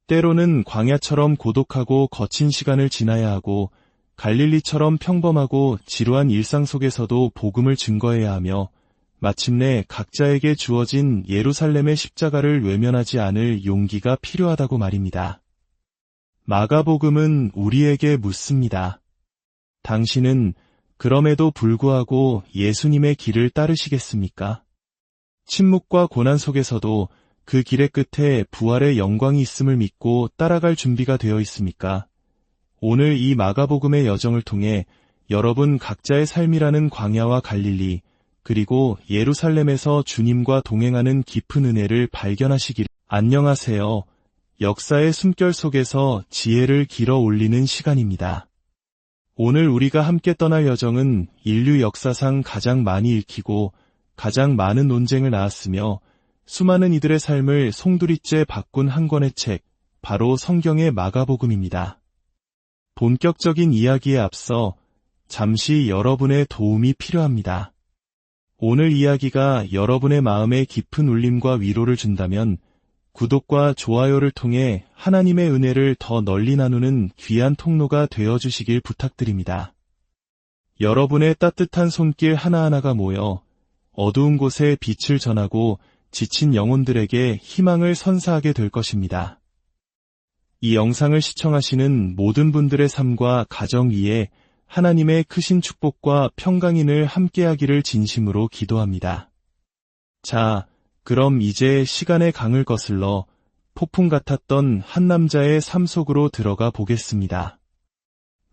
때로는 광야처럼 고독하고 거친 시간을 지나야 하고 갈릴리처럼 평범하고 지루한 일상 속에서도 복음을 증거해야 하며 마침내 각자에게 주어진 예루살렘의 십자가를 외면하지 않을 용기가 필요하다고 말입니다. 마가복음은 우리에게 묻습니다. 당신은 그럼에도 불구하고 예수님의 길을 따르시겠습니까? 침묵과 고난 속에서도 그 길의 끝에 부활의 영광이 있음을 믿고 따라갈 준비가 되어 있습니까? 오늘 이 마가복음의 여정을 통해 여러분 각자의 삶이라는 광야와 갈릴리, 그리고 예루살렘에서 주님과 동행하는 깊은 은혜를 발견하시길. 안녕하세요. 역사의 숨결 속에서 지혜를 길어 올리는 시간입니다. 오늘 우리가 함께 떠날 여정은 인류 역사상 가장 많이 읽히고 가장 많은 논쟁을 낳았으며 수많은 이들의 삶을 송두리째 바꾼 한 권의 책, 바로 성경의 마가복음입니다. 본격적인 이야기에 앞서 잠시 여러분의 도움이 필요합니다. 오늘 이야기가 여러분의 마음에 깊은 울림과 위로를 준다면 구독과 좋아요를 통해 하나님의 은혜를 더 널리 나누는 귀한 통로가 되어주시길 부탁드립니다. 여러분의 따뜻한 손길 하나하나가 모여 어두운 곳에 빛을 전하고 지친 영혼들에게 희망을 선사하게 될 것입니다. 이 영상을 시청하시는 모든 분들의 삶과 가정 위에 하나님의 크신 축복과 평강인을 함께하기를 진심으로 기도합니다. 자, 그럼 이제 시간의 강을 거슬러 폭풍 같았던 한 남자의 삶 속으로 들어가 보겠습니다.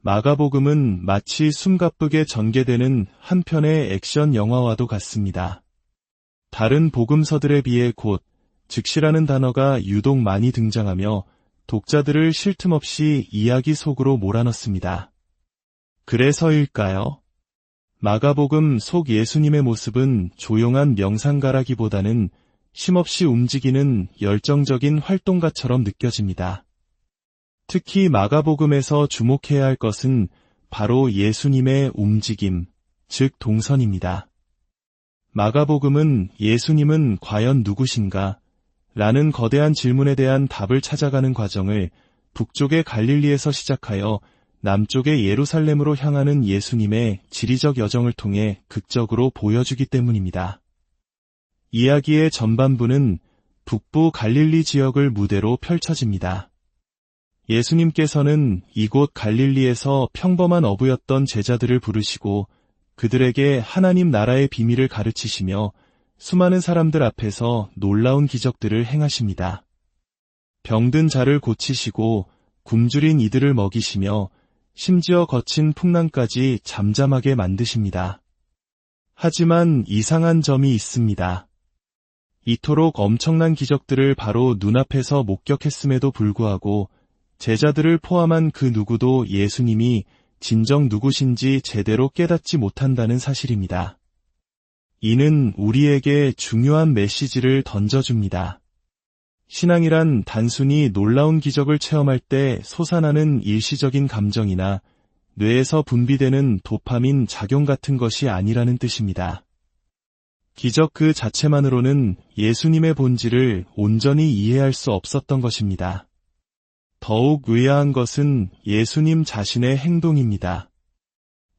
마가복음은 마치 숨가쁘게 전개되는 한 편의 액션 영화와도 같습니다. 다른 복음서들에 비해 곧, 즉시라는 단어가 유독 많이 등장하며 독자들을 쉴 틈 없이 이야기 속으로 몰아넣습니다. 그래서일까요? 마가복음 속 예수님의 모습은 조용한 명상가라기보다는 쉼없이 움직이는 열정적인 활동가처럼 느껴집니다. 특히 마가복음에서 주목해야 할 것은 바로 예수님의 움직임, 즉 동선입니다. 마가복음은 예수님은 과연 누구신가? 라는 거대한 질문에 대한 답을 찾아가는 과정을 북쪽의 갈릴리에서 시작하여 남쪽의 예루살렘으로 향하는 예수님의 지리적 여정을 통해 극적으로 보여주기 때문입니다. 이야기의 전반부는 북부 갈릴리 지역을 무대로 펼쳐집니다. 예수님께서는 이곳 갈릴리에서 평범한 어부였던 제자들을 부르시고 그들에게 하나님 나라의 비밀을 가르치시며 수많은 사람들 앞에서 놀라운 기적들을 행하십니다. 병든 자를 고치시고 굶주린 이들을 먹이시며 심지어 거친 풍랑까지 잠잠하게 만드십니다. 하지만 이상한 점이 있습니다. 이토록 엄청난 기적들을 바로 눈앞에서 목격했음에도 불구하고 제자들을 포함한 그 누구도 예수님이 진정 누구신지 제대로 깨닫지 못한다는 사실입니다. 이는 우리에게 중요한 메시지를 던져줍니다. 신앙이란 단순히 놀라운 기적을 체험할 때 솟아나는 일시적인 감정이나 뇌에서 분비되는 도파민 작용 같은 것이 아니라는 뜻입니다. 기적 그 자체만으로는 예수님의 본질을 온전히 이해할 수 없었던 것입니다. 더욱 의아한 것은 예수님 자신의 행동입니다.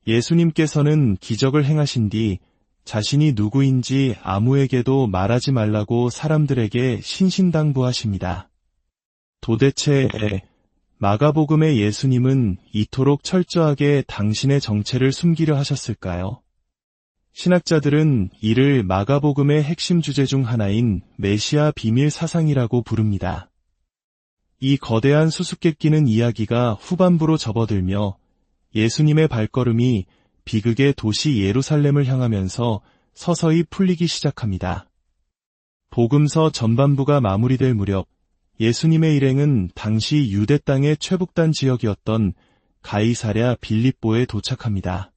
예수님께서는 기적을 행하신 뒤 자신이 누구인지 아무에게도 말하지 말라고 사람들에게 신신당부하십니다. 도대체 마가복음의 예수님은 이토록 철저하게 당신의 정체를 숨기려 하셨을까요? 신학자들은 이를 마가복음의 핵심 주제 중 하나인 메시아 비밀 사상이라고 부릅니다. 이 거대한 수수께끼는 이야기가 후반부로 접어들며 예수님의 발걸음이 비극의 도시 예루살렘을 향하면서 서서히 풀리기 시작합니다. 복음서 전반부가 마무리될 무렵 예수님의 일행은 당시 유대 땅의 최북단 지역이었던 가이사랴 빌립보에 도착합니다.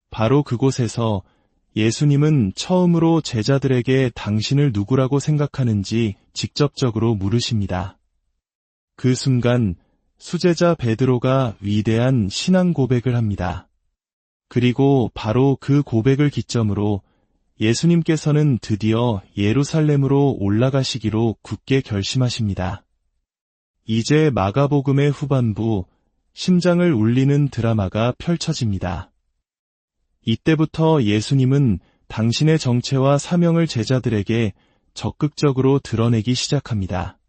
바로 그곳에서 예수님은 처음으로 제자들에게 당신을 누구라고 생각하는지 직접적으로 물으십니다. 그 순간 수제자 베드로가 위대한 신앙 고백을 합니다. 그리고 바로 그 고백을 기점으로 예수님께서는 드디어 예루살렘으로 올라가시기로 굳게 결심하십니다. 이제 마가복음의 후반부, 심장을 울리는 드라마가 펼쳐집니다. 이때부터 예수님은 당신의 정체와 사명을 제자들에게 적극적으로 드러내기 시작합니다.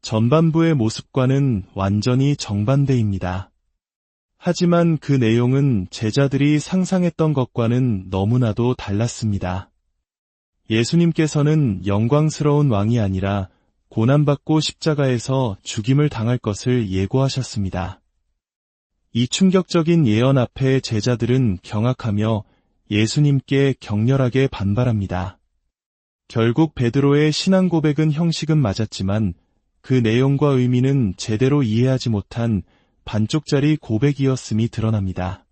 전반부의 모습과는 완전히 정반대입니다. 하지만 그 내용은 제자들이 상상했던 것과는 너무나도 달랐습니다. 예수님께서는 영광스러운 왕이 아니라 고난받고 십자가에서 죽임을 당할 것을 예고하셨습니다. 이 충격적인 예언 앞에 제자들은 경악하며 예수님께 격렬하게 반발합니다. 결국 베드로의 신앙 고백은 형식은 맞았지만 그 내용과 의미는 제대로 이해하지 못한 반쪽짜리 고백이었음이 드러납니다.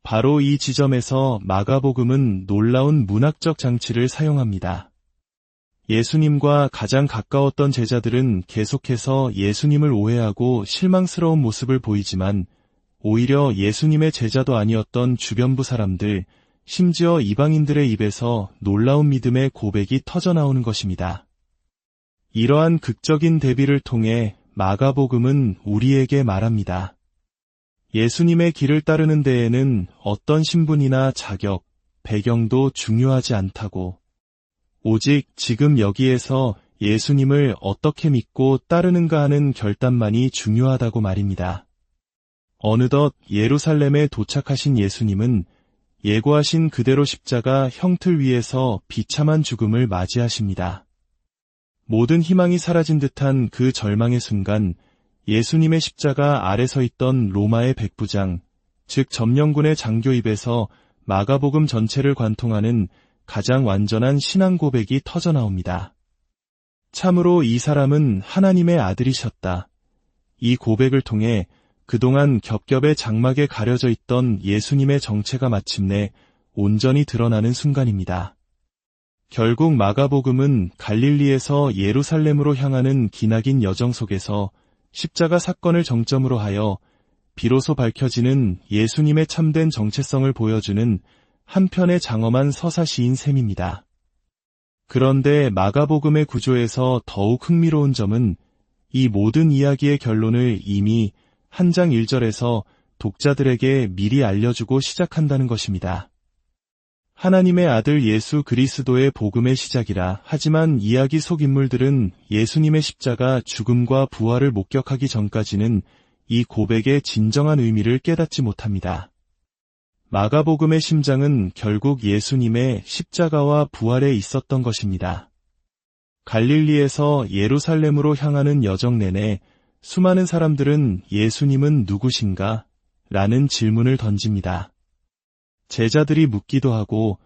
바로 이 지점에서 마가복음은 놀라운 문학적 장치를 사용합니다. 예수님과 가장 가까웠던 제자들은 계속해서 예수님을 오해하고 실망스러운 모습을 보이지만 오히려 예수님의 제자도 아니었던 주변부 사람들, 심지어 이방인들의 입에서 놀라운 믿음의 고백이 터져나오는 것입니다. 이러한 극적인 대비를 통해 마가복음은 우리에게 말합니다. 예수님의 길을 따르는 데에는 어떤 신분이나 자격, 배경도 중요하지 않다고, 오직 지금 여기에서 예수님을 어떻게 믿고 따르는가 하는 결단만이 중요하다고 말입니다. 어느덧 예루살렘에 도착하신 예수님은 예고하신 그대로 십자가 형틀 위에서 비참한 죽음을 맞이하십니다. 모든 희망이 사라진 듯한 그 절망의 순간 예수님의 십자가 아래 서 있던 로마의 백부장, 즉 점령군의 장교 입에서 마가복음 전체를 관통하는 가장 완전한 신앙 고백이 터져나옵니다. 참으로 이 사람은 하나님의 아들이셨다. 이 고백을 통해 그동안 겹겹의 장막에 가려져 있던 예수님의 정체가 마침내 온전히 드러나는 순간입니다. 결국 마가복음은 갈릴리에서 예루살렘으로 향하는 기나긴 여정 속에서 십자가 사건을 정점으로 하여 비로소 밝혀지는 예수님의 참된 정체성을 보여주는 한편의 장엄한 서사시인 셈입니다. 그런데 마가복음의 구조에서 더욱 흥미로운 점은 이 모든 이야기의 결론을 이미 한 장 1절에서 독자들에게 미리 알려주고 시작한다는 것입니다. 하나님의 아들 예수 그리스도의 복음의 시작이라 하지만 이야기 속 인물들은 예수님의 십자가 죽음과 부활을 목격하기 전까지는 이 고백의 진정한 의미를 깨닫지 못합니다. 마가복음의 심장은 결국 예수님의 십자가와 부활에 있었던 것입니다. 갈릴리에서 예루살렘으로 향하는 여정 내내 수많은 사람들은 예수님은 누구신가? 라는 질문을 던집니다. 제자들이 묻기도 하고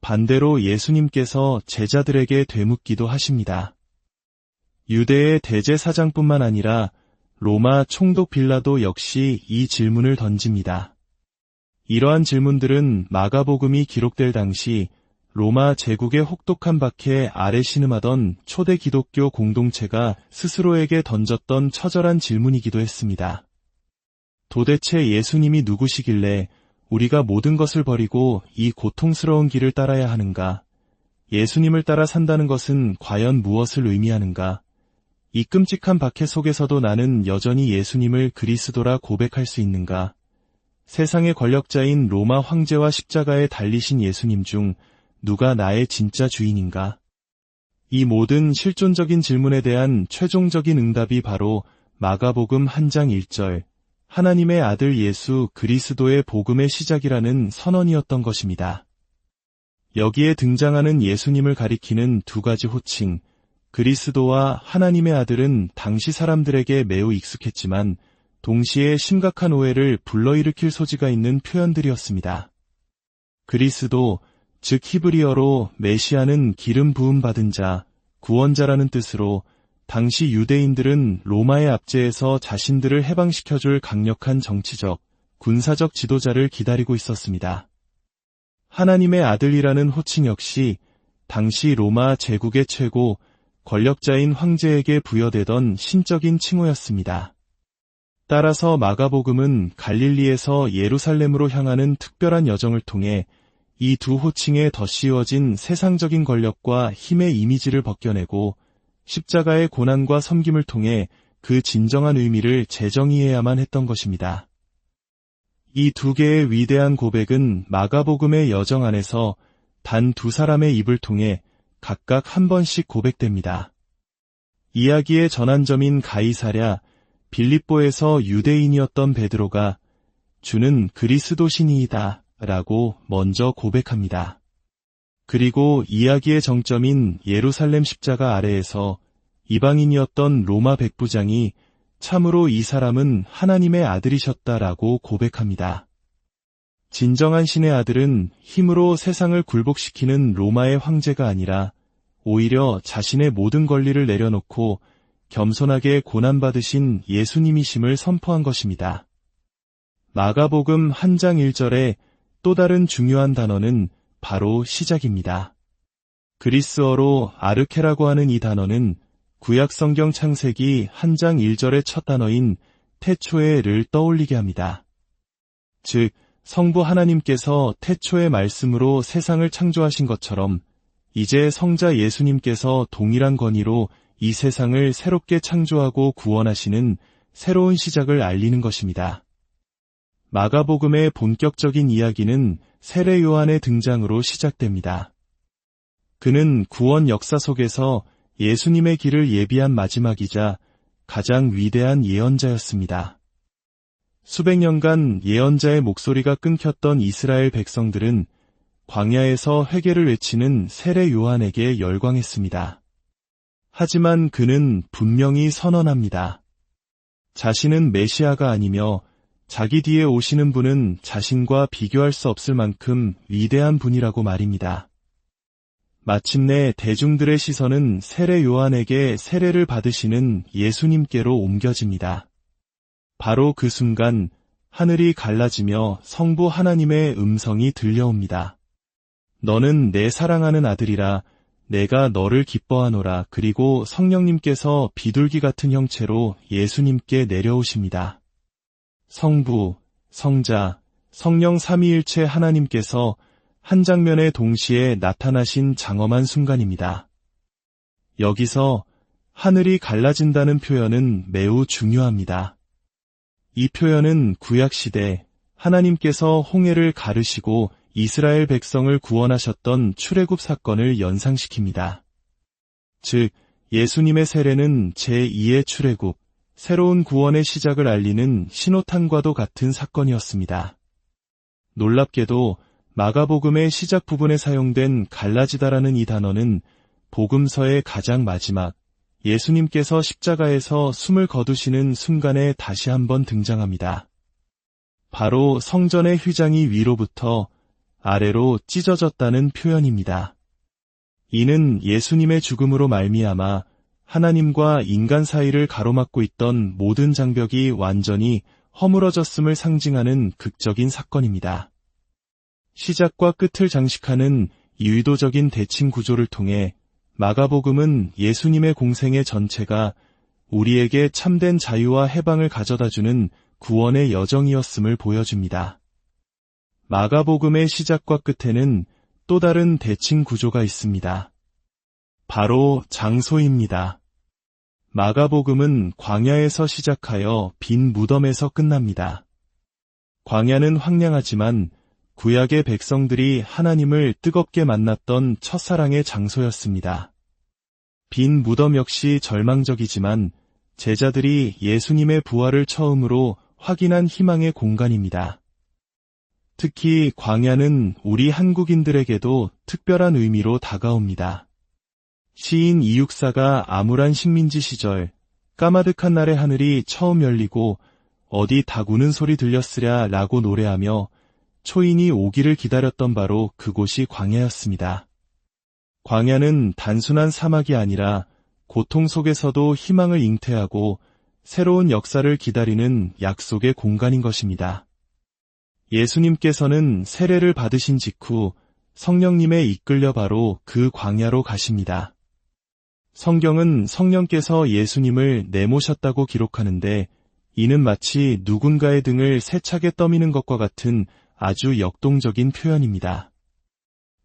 반대로 예수님께서 제자들에게 되묻기도 하십니다. 유대의 대제사장뿐만 아니라 로마 총독 빌라도 역시 이 질문을 던집니다. 이러한 질문들은 마가복음이 기록될 당시 로마 제국의 혹독한 박해 아래 신음하던 초대 기독교 공동체가 스스로에게 던졌던 처절한 질문이기도 했습니다. 도대체 예수님이 누구시길래 우리가 모든 것을 버리고 이 고통스러운 길을 따라야 하는가? 예수님을 따라 산다는 것은 과연 무엇을 의미하는가? 이 끔찍한 박해 속에서도 나는 여전히 예수님을 그리스도라 고백할 수 있는가? 세상의 권력자인 로마 황제와 십자가에 달리신 예수님 중 누가 나의 진짜 주인인가? 이 모든 실존적인 질문에 대한 최종적인 응답이 바로 마가복음 1장 1절, 하나님의 아들 예수 그리스도의 복음의 시작이라는 선언이었던 것입니다. 여기에 등장하는 예수님을 가리키는 두 가지 호칭, 그리스도와 하나님의 아들은 당시 사람들에게 매우 익숙했지만 동시에 심각한 오해를 불러일으킬 소지가 있는 표현들이었습니다. 그리스도, 즉 히브리어로 메시아는 기름 부음 받은 자, 구원자라는 뜻으로 당시 유대인들은 로마의 압제에서 자신들을 해방시켜줄 강력한 정치적, 군사적 지도자를 기다리고 있었습니다. 하나님의 아들이라는 호칭 역시 당시 로마 제국의 최고, 권력자인 황제에게 부여되던 신적인 칭호였습니다. 따라서 마가복음은 갈릴리에서 예루살렘으로 향하는 특별한 여정을 통해 이 두 호칭에 덧씌워진 세상적인 권력과 힘의 이미지를 벗겨내고 십자가의 고난과 섬김을 통해 그 진정한 의미를 재정의해야만 했던 것입니다. 이 두 개의 위대한 고백은 마가복음의 여정 안에서 단 두 사람의 입을 통해 각각 한 번씩 고백됩니다. 이야기의 전환점인 가이사랴, 빌립보에서 유대인이었던 베드로가 주는 그리스도시니이다 라고 먼저 고백합니다. 그리고 이야기의 정점인 예루살렘 십자가 아래에서 이방인이었던 로마 백부장이 참으로 이 사람은 하나님의 아들이셨다라고 고백합니다. 진정한 신의 아들은 힘으로 세상을 굴복시키는 로마의 황제가 아니라 오히려 자신의 모든 권리를 내려놓고 겸손하게 고난받으신 예수님이심을 선포한 것입니다. 마가복음 1장 1절에 또 다른 중요한 단어는 바로 시작입니다. 그리스어로 아르케라고 하는 이 단어는 구약성경 창세기 1장 1절의 첫 단어인 태초에를 떠올리게 합니다. 즉, 성부 하나님께서 태초의 말씀으로 세상을 창조하신 것처럼 이제 성자 예수님께서 동일한 권위로 이 세상을 새롭게 창조하고 구원하시는 새로운 시작을 알리는 것입니다. 마가복음의 본격적인 이야기는 세례 요한의 등장으로 시작됩니다. 그는 구원 역사 속에서 예수님의 길을 예비한 마지막이자 가장 위대한 예언자였습니다. 수백 년간 예언자의 목소리가 끊겼던 이스라엘 백성들은 광야에서 회개를 외치는 세례 요한에게 열광했습니다. 하지만 그는 분명히 선언합니다. 자신은 메시아가 아니며 자기 뒤에 오시는 분은 자신과 비교할 수 없을 만큼 위대한 분이라고 말입니다. 마침내 대중들의 시선은 세례 요한에게 세례를 받으시는 예수님께로 옮겨집니다. 바로 그 순간 하늘이 갈라지며 성부 하나님의 음성이 들려옵니다. 너는 내 사랑하는 아들이라 내가 너를 기뻐하노라. 그리고 성령님께서 비둘기 같은 형체로 예수님께 내려오십니다. 성부, 성자, 성령 삼위일체 하나님께서 한 장면에 동시에 나타나신 장엄한 순간입니다. 여기서 하늘이 갈라진다는 표현은 매우 중요합니다. 이 표현은 구약시대 하나님께서 홍해를 가르시고 이스라엘 백성을 구원하셨던 출애굽 사건을 연상시킵니다. 즉, 예수님의 세례는 제2의 출애굽, 새로운 구원의 시작을 알리는 신호탄과도 같은 사건이었습니다. 놀랍게도 마가복음의 시작 부분에 사용된 갈라지다라는 이 단어는 복음서의 가장 마지막, 예수님께서 십자가에서 숨을 거두시는 순간에 다시 한번 등장합니다. 바로 성전의 휘장이 위로부터 아래로 찢어졌다는 표현입니다. 이는 예수님의 죽음으로 말미암아 하나님과 인간 사이를 가로막고 있던 모든 장벽이 완전히 허물어졌음을 상징하는 극적인 사건입니다. 시작과 끝을 장식하는 이 의도적인 대칭 구조를 통해 마가복음은 예수님의 공생의 전체가 우리에게 참된 자유와 해방을 가져다주는 구원의 여정이었음을 보여줍니다. 마가복음의 시작과 끝에는 또 다른 대칭 구조가 있습니다. 바로 장소입니다. 마가복음은 광야에서 시작하여 빈 무덤에서 끝납니다. 광야는 황량하지만 구약의 백성들이 하나님을 뜨겁게 만났던 첫사랑의 장소였습니다. 빈 무덤 역시 절망적이지만 제자들이 예수님의 부활을 처음으로 확인한 희망의 공간입니다. 특히 광야는 우리 한국인들에게도 특별한 의미로 다가옵니다. 시인 이육사가 암울한 식민지 시절 까마득한 날의 하늘이 처음 열리고 어디 닭 우는 소리 들렸으랴 라고 노래하며 초인이 오기를 기다렸던 바로 그곳이 광야였습니다. 광야는 단순한 사막이 아니라 고통 속에서도 희망을 잉태하고 새로운 역사를 기다리는 약속의 공간인 것입니다. 예수님께서는 세례를 받으신 직후 성령님에 이끌려 바로 그 광야로 가십니다. 성경은 성령께서 예수님을 내모셨다고 기록하는데 이는 마치 누군가의 등을 세차게 떠미는 것과 같은 아주 역동적인 표현입니다.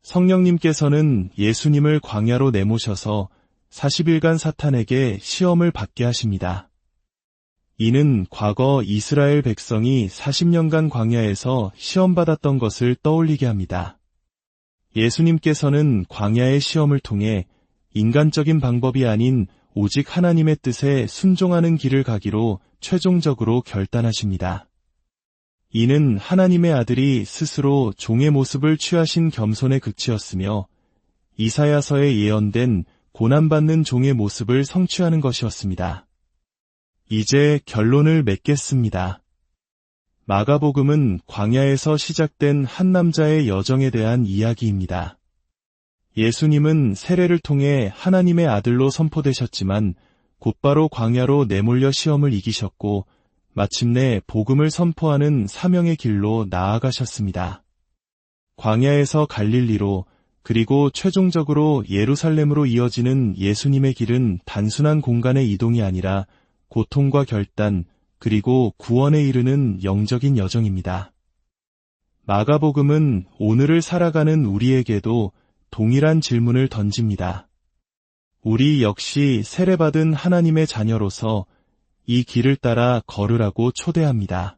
성령님께서는 예수님을 광야로 내모셔서 40일간 사탄에게 시험을 받게 하십니다. 이는 과거 이스라엘 백성이 40년간 광야에서 시험받았던 것을 떠올리게 합니다. 예수님께서는 광야의 시험을 통해 인간적인 방법이 아닌 오직 하나님의 뜻에 순종하는 길을 가기로 최종적으로 결단하십니다. 이는 하나님의 아들이 스스로 종의 모습을 취하신 겸손의 극치였으며 이사야서에 예언된 고난받는 종의 모습을 성취하는 것이었습니다. 이제 결론을 맺겠습니다. 마가복음은 광야에서 시작된 한 남자의 여정에 대한 이야기입니다. 예수님은 세례를 통해 하나님의 아들로 선포되셨지만 곧바로 광야로 내몰려 시험을 이기셨고 마침내 복음을 선포하는 사명의 길로 나아가셨습니다. 광야에서 갈릴리로 그리고 최종적으로 예루살렘으로 이어지는 예수님의 길은 단순한 공간의 이동이 아니라 고통과 결단 그리고 구원에 이르는 영적인 여정입니다. 마가복음은 오늘을 살아가는 우리에게도 동일한 질문을 던집니다. 우리 역시 세례받은 하나님의 자녀로서 이 길을 따라 걸으라고 초대합니다.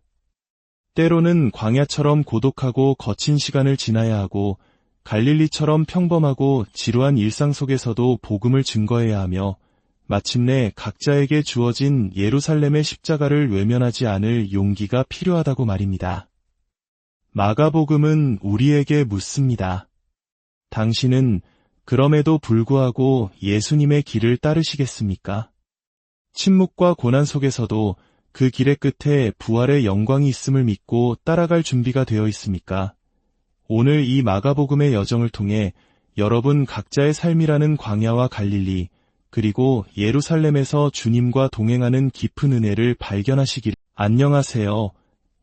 때로는 광야처럼 고독하고 거친 시간을 지나야 하고 갈릴리처럼 평범하고 지루한 일상 속에서도 복음을 증거해야 하며 마침내 각자에게 주어진 예루살렘의 십자가를 외면하지 않을 용기가 필요하다고 말입니다. 마가복음은 우리에게 묻습니다. 당신은 그럼에도 불구하고 예수님의 길을 따르시겠습니까? 침묵과 고난 속에서도 그 길의 끝에 부활의 영광이 있음을 믿고 따라갈 준비가 되어 있습니까? 오늘 이 마가복음의 여정을 통해 여러분 각자의 삶이라는 광야와 갈릴리, 그리고 예루살렘에서 주님과 동행하는 깊은 은혜를 발견하시기를. 안녕하세요.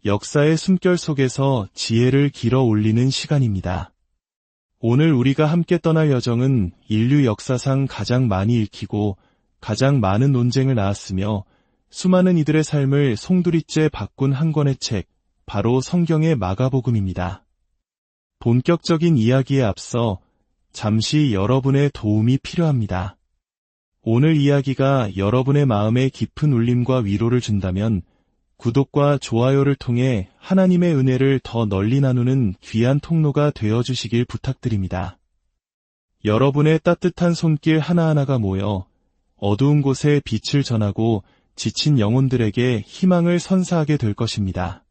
역사의 숨결 속에서 지혜를 길어 올리는 시간입니다. 오늘 우리가 함께 떠날 여정은 인류 역사상 가장 많이 읽히고 가장 많은 논쟁을 낳았으며 수많은 이들의 삶을 송두리째 바꾼 한 권의 책, 바로 성경의 마가복음입니다. 본격적인 이야기에 앞서 잠시 여러분의 도움이 필요합니다. 오늘 이야기가 여러분의 마음에 깊은 울림과 위로를 준다면 구독과 좋아요를 통해 하나님의 은혜를 더 널리 나누는 귀한 통로가 되어주시길 부탁드립니다. 여러분의 따뜻한 손길 하나하나가 모여 어두운 곳에 빛을 전하고 지친 영혼들에게 희망을 선사하게 될 것입니다.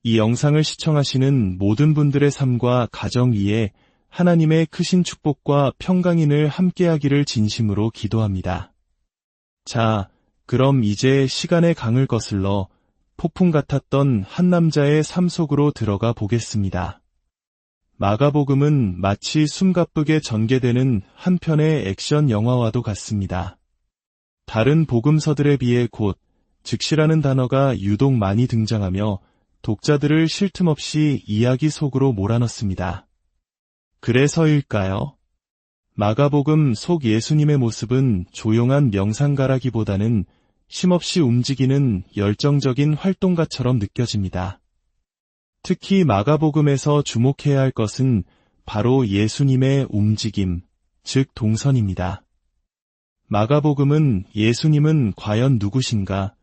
이 영상을 시청하시는 모든 분들의 삶과 가정 위에 하나님의 크신 축복과 평강이 늘 함께하기를 진심으로 기도합니다. 자, 그럼 이제 시간의 강을 거슬러 폭풍 같았던 한 남자의 삶 속으로 들어가 보겠습니다. 마가복음은 마치 숨가쁘게 전개되는 한 편의 액션 영화와도 같습니다. 다른 복음서들에 비해 곧, 즉시라는 단어가 유독 많이 등장하며 독자들을 쉴 틈 없이 이야기 속으로 몰아넣습니다. 그래서일까요? 마가복음 속 예수님의 모습은 조용한 명상가라기보다는 쉼없이 움직이는 열정적인 활동가처럼 느껴집니다. 특히 마가복음에서 주목해야 할 것은 바로 예수님의 움직임, 즉 동선입니다. 마가복음은 예수님은 과연 누구신가?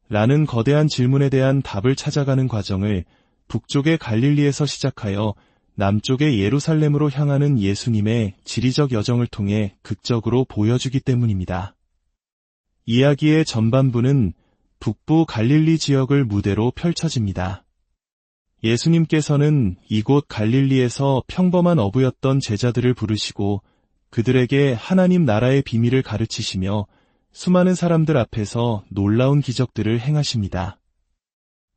라는 거대한 질문에 대한 답을 찾아가는 과정을 북쪽의 갈릴리에서 시작하여 남쪽의 예루살렘으로 향하는 예수님의 지리적 여정을 통해 극적으로 보여주기 때문입니다. 이야기의 전반부는 북부 갈릴리 지역을 무대로 펼쳐집니다. 예수님께서는 이곳 갈릴리에서 평범한 어부였던 제자들을 부르시고 그들에게 하나님 나라의 비밀을 가르치시며 수많은 사람들 앞에서 놀라운 기적들을 행하십니다.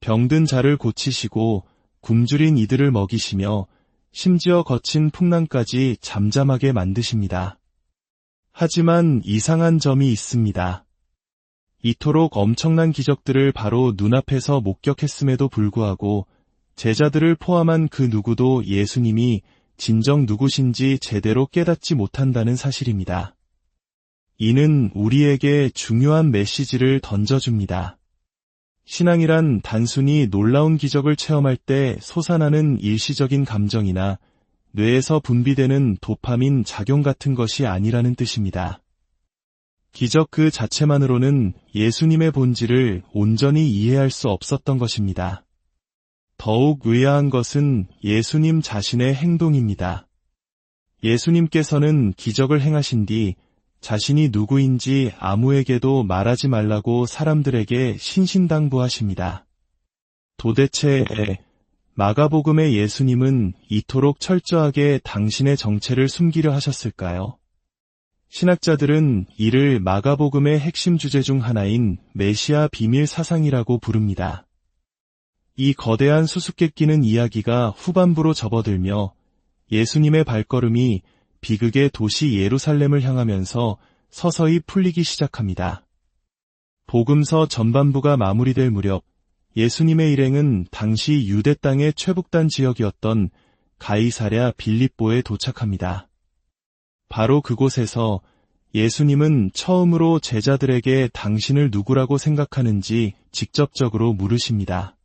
병든 자를 고치시고 굶주린 이들을 먹이시며 심지어 거친 풍랑까지 잠잠하게 만드십니다. 하지만 이상한 점이 있습니다. 이토록 엄청난 기적들을 바로 눈앞에서 목격했음에도 불구하고 제자들을 포함한 그 누구도 예수님이 진정 누구신지 제대로 깨닫지 못한다는 사실입니다. 이는 우리에게 중요한 메시지를 던져줍니다. 신앙이란 단순히 놀라운 기적을 체험할 때 솟아나는 일시적인 감정이나 뇌에서 분비되는 도파민 작용 같은 것이 아니라는 뜻입니다. 기적 그 자체만으로는 예수님의 본질을 온전히 이해할 수 없었던 것입니다. 더욱 의아한 것은 예수님 자신의 행동입니다. 예수님께서는 기적을 행하신 뒤 자신이 누구인지 아무에게도 말하지 말라고 사람들에게 신신당부하십니다. 도대체 마가복음의 예수님은 이토록 철저하게 당신의 정체를 숨기려 하셨을까요? 신학자들은 이를 마가복음의 핵심 주제 중 하나인 메시아 비밀 사상이라고 부릅니다. 이 거대한 수수께끼는 이야기가 후반부로 접어들며 예수님의 발걸음이 비극의 도시 예루살렘을 향하면서 서서히 풀리기 시작합니다. 복음서 전반부가 마무리될 무렵 예수님의 일행은 당시 유대 땅의 최북단 지역이었던 가이사랴 빌립보에 도착합니다. 바로 그곳에서 예수님은 처음으로 제자들에게 당신을 누구라고 생각하는지 직접적으로 물으십니다.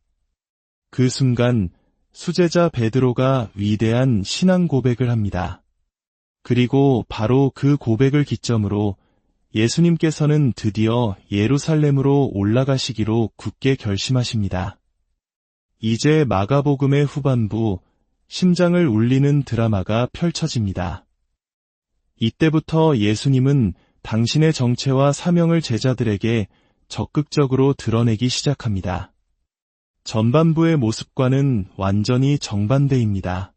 그 순간 수제자 베드로가 위대한 신앙 고백을 합니다. 그리고 바로 그 고백을 기점으로 예수님께서는 드디어 예루살렘으로 올라가시기로 굳게 결심하십니다. 이제 마가복음의 후반부, 심장을 울리는 드라마가 펼쳐집니다. 이때부터 예수님은 당신의 정체와 사명을 제자들에게 적극적으로 드러내기 시작합니다. 전반부의 모습과는 완전히 정반대입니다.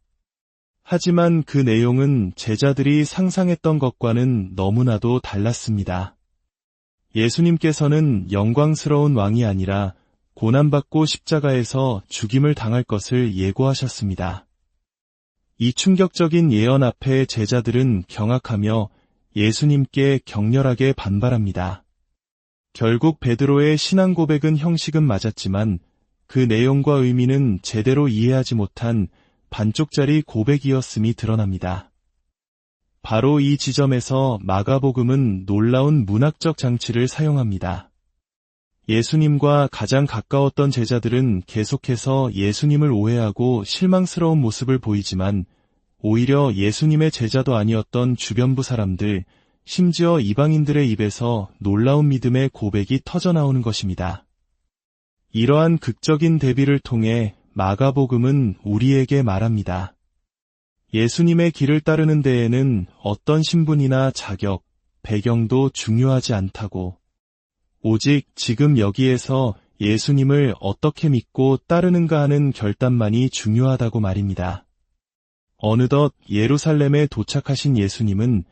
하지만 그 내용은 제자들이 상상했던 것과는 너무나도 달랐습니다. 예수님께서는 영광스러운 왕이 아니라 고난받고 십자가에서 죽임을 당할 것을 예고하셨습니다. 이 충격적인 예언 앞에 제자들은 경악하며 예수님께 격렬하게 반발합니다. 결국 베드로의 신앙 고백은 형식은 맞았지만 그 내용과 의미는 제대로 이해하지 못한 반쪽짜리 고백이었음이 드러납니다. 바로 이 지점에서 마가복음은 놀라운 문학적 장치를 사용합니다. 예수님과 가장 가까웠던 제자들은 계속해서 예수님을 오해하고 실망스러운 모습을 보이지만 오히려 예수님의 제자도 아니었던 주변부 사람들, 심지어 이방인들의 입에서 놀라운 믿음의 고백이 터져나오는 것입니다. 이러한 극적인 대비를 통해 마가복음은 우리에게 말합니다. 예수님의 길을 따르는 데에는 어떤 신분이나 자격, 배경도 중요하지 않다고, 오직 지금 여기에서 예수님을 어떻게 믿고 따르는가 하는 결단만이 중요하다고 말입니다. 어느덧 예루살렘에 도착하신 예수님은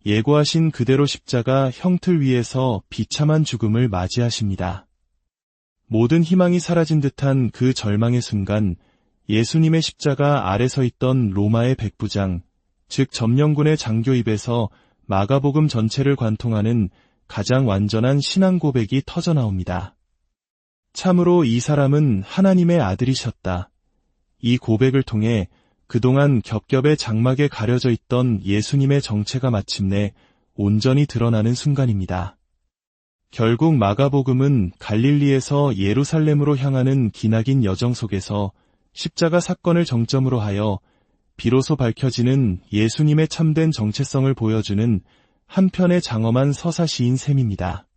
예고하신 그대로 십자가 형틀 위에서 비참한 죽음을 맞이하십니다. 모든 희망이 사라진 듯한 그 절망의 순간 예수님의 십자가 아래 서 있던 로마의 백부장, 즉 점령군의 장교 입에서 마가복음 전체를 관통하는 가장 완전한 신앙 고백이 터져나옵니다. 참으로 이 사람은 하나님의 아들이셨다. 이 고백을 통해 그동안 겹겹의 장막에 가려져 있던 예수님의 정체가 마침내 온전히 드러나는 순간입니다. 결국 마가복음은 갈릴리에서 예루살렘으로 향하는 기나긴 여정 속에서 십자가 사건을 정점으로 하여 비로소 밝혀지는 예수님의 참된 정체성을 보여주는 한편의 장엄한 서사시인 셈입니다.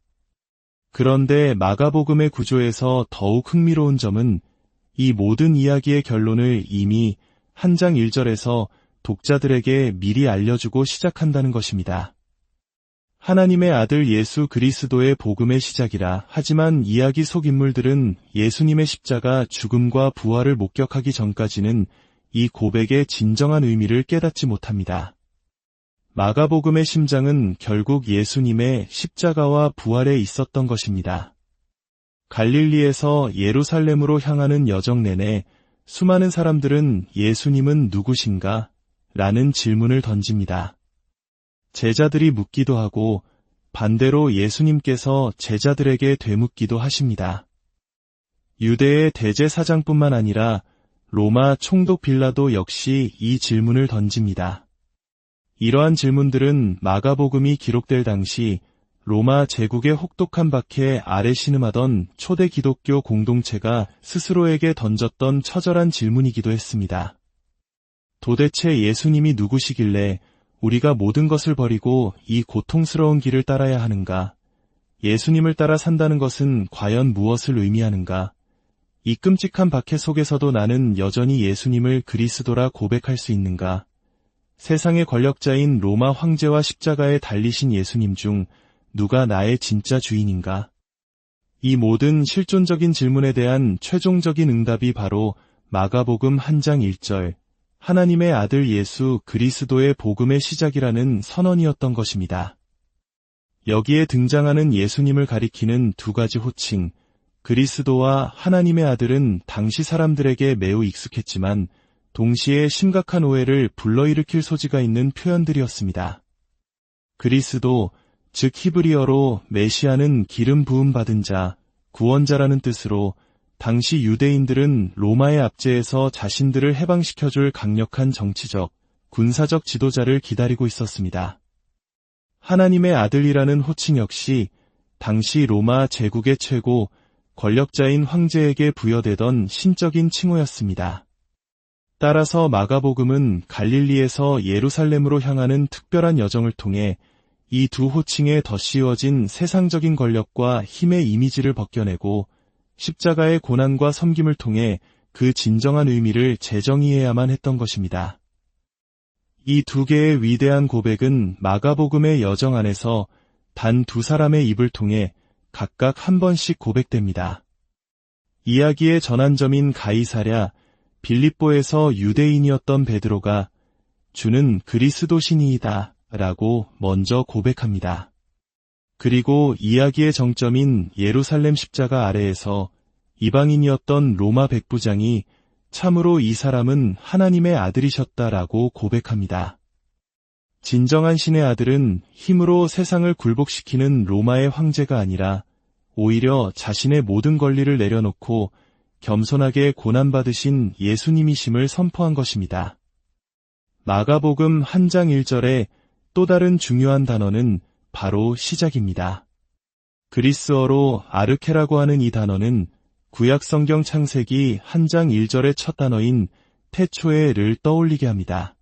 그런데 마가복음의 구조에서 더욱 흥미로운 점은 이 모든 이야기의 결론을 이미 한 장 1절에서 독자들에게 미리 알려주고 시작한다는 것입니다. 하나님의 아들 예수 그리스도의 복음의 시작이라 하지만 이야기 속 인물들은 예수님의 십자가 죽음과 부활을 목격하기 전까지는 이 고백의 진정한 의미를 깨닫지 못합니다. 마가복음의 심장은 결국 예수님의 십자가와 부활에 있었던 것입니다. 갈릴리에서 예루살렘으로 향하는 여정 내내 수많은 사람들은 예수님은 누구신가? 라는 질문을 던집니다. 제자들이 묻기도 하고 반대로 예수님께서 제자들에게 되묻기도 하십니다. 유대의 대제사장뿐만 아니라 로마 총독 빌라도 역시 이 질문을 던집니다. 이러한 질문들은 마가복음이 기록될 당시 로마 제국의 혹독한 박해에 아래 신음하던 초대 기독교 공동체가 스스로에게 던졌던 처절한 질문이기도 했습니다. 도대체 예수님이 누구시길래 우리가 모든 것을 버리고 이 고통스러운 길을 따라야 하는가? 예수님을 따라 산다는 것은 과연 무엇을 의미하는가? 이 끔찍한 박해 속에서도 나는 여전히 예수님을 그리스도라 고백할 수 있는가? 세상의 권력자인 로마 황제와 십자가에 달리신 예수님 중 누가 나의 진짜 주인인가? 이 모든 실존적인 질문에 대한 최종적인 응답이 바로 마가복음 한 장 1절, 하나님의 아들 예수 그리스도의 복음의 시작이라는 선언이었던 것입니다. 여기에 등장하는 예수님을 가리키는 두 가지 호칭, 그리스도와 하나님의 아들은 당시 사람들에게 매우 익숙했지만 동시에 심각한 오해를 불러일으킬 소지가 있는 표현들이었습니다. 그리스도, 즉 히브리어로 메시아는 기름 부음 받은 자, 구원자라는 뜻으로 당시 유대인들은 로마의 압제에서 자신들을 해방시켜줄 강력한 정치적, 군사적 지도자를 기다리고 있었습니다. 하나님의 아들이라는 호칭 역시 당시 로마 제국의 최고, 권력자인 황제에게 부여되던 신적인 칭호였습니다. 따라서 마가복음은 갈릴리에서 예루살렘으로 향하는 특별한 여정을 통해 이 두 호칭에 덧씌워진 세상적인 권력과 힘의 이미지를 벗겨내고 십자가의 고난과 섬김을 통해 그 진정한 의미를 재정의해야만 했던 것입니다. 이 두 개의 위대한 고백은 마가복음의 여정 안에서 단 두 사람의 입을 통해 각각 한 번씩 고백됩니다. 이야기의 전환점인 가이사랴, 빌립보에서 유대인이었던 베드로가 주는 그리스도시니이다 라고 먼저 고백합니다. 그리고 이야기의 정점인 예루살렘 십자가 아래에서 이방인이었던 로마 백부장이 참으로 이 사람은 하나님의 아들이셨다라고 고백합니다. 진정한 신의 아들은 힘으로 세상을 굴복시키는 로마의 황제가 아니라 오히려 자신의 모든 권리를 내려놓고 겸손하게 고난받으신 예수님이심을 선포한 것입니다. 마가복음 한 장 1절에 또 다른 중요한 단어는 바로 시작입니다. 그리스어로 아르케라고 하는 이 단어는 구약성경 창세기 한 장 1절의 첫 단어인 태초에를 떠올리게 합니다.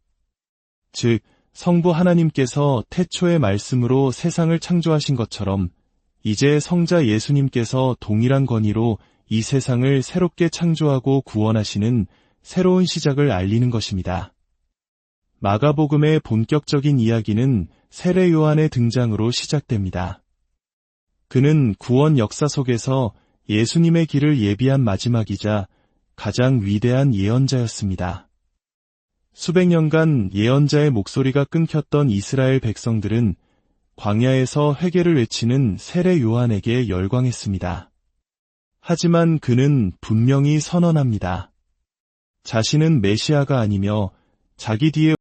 즉, 성부 하나님께서 태초의 말씀으로 세상을 창조하신 것처럼 이제 성자 예수님께서 동일한 권위로 이 세상을 새롭게 창조하고 구원하시는 새로운 시작을 알리는 것입니다. 마가복음의 본격적인 이야기는 세례 요한의 등장으로 시작됩니다. 그는 구원 역사 속에서 예수님의 길을 예비한 마지막이자 가장 위대한 예언자였습니다. 수백 년간 예언자의 목소리가 끊겼던 이스라엘 백성들은 광야에서 회개를 외치는 세례 요한에게 열광했습니다. 하지만 그는 분명히 선언합니다. 자신은 메시아가 아니며 자기 뒤에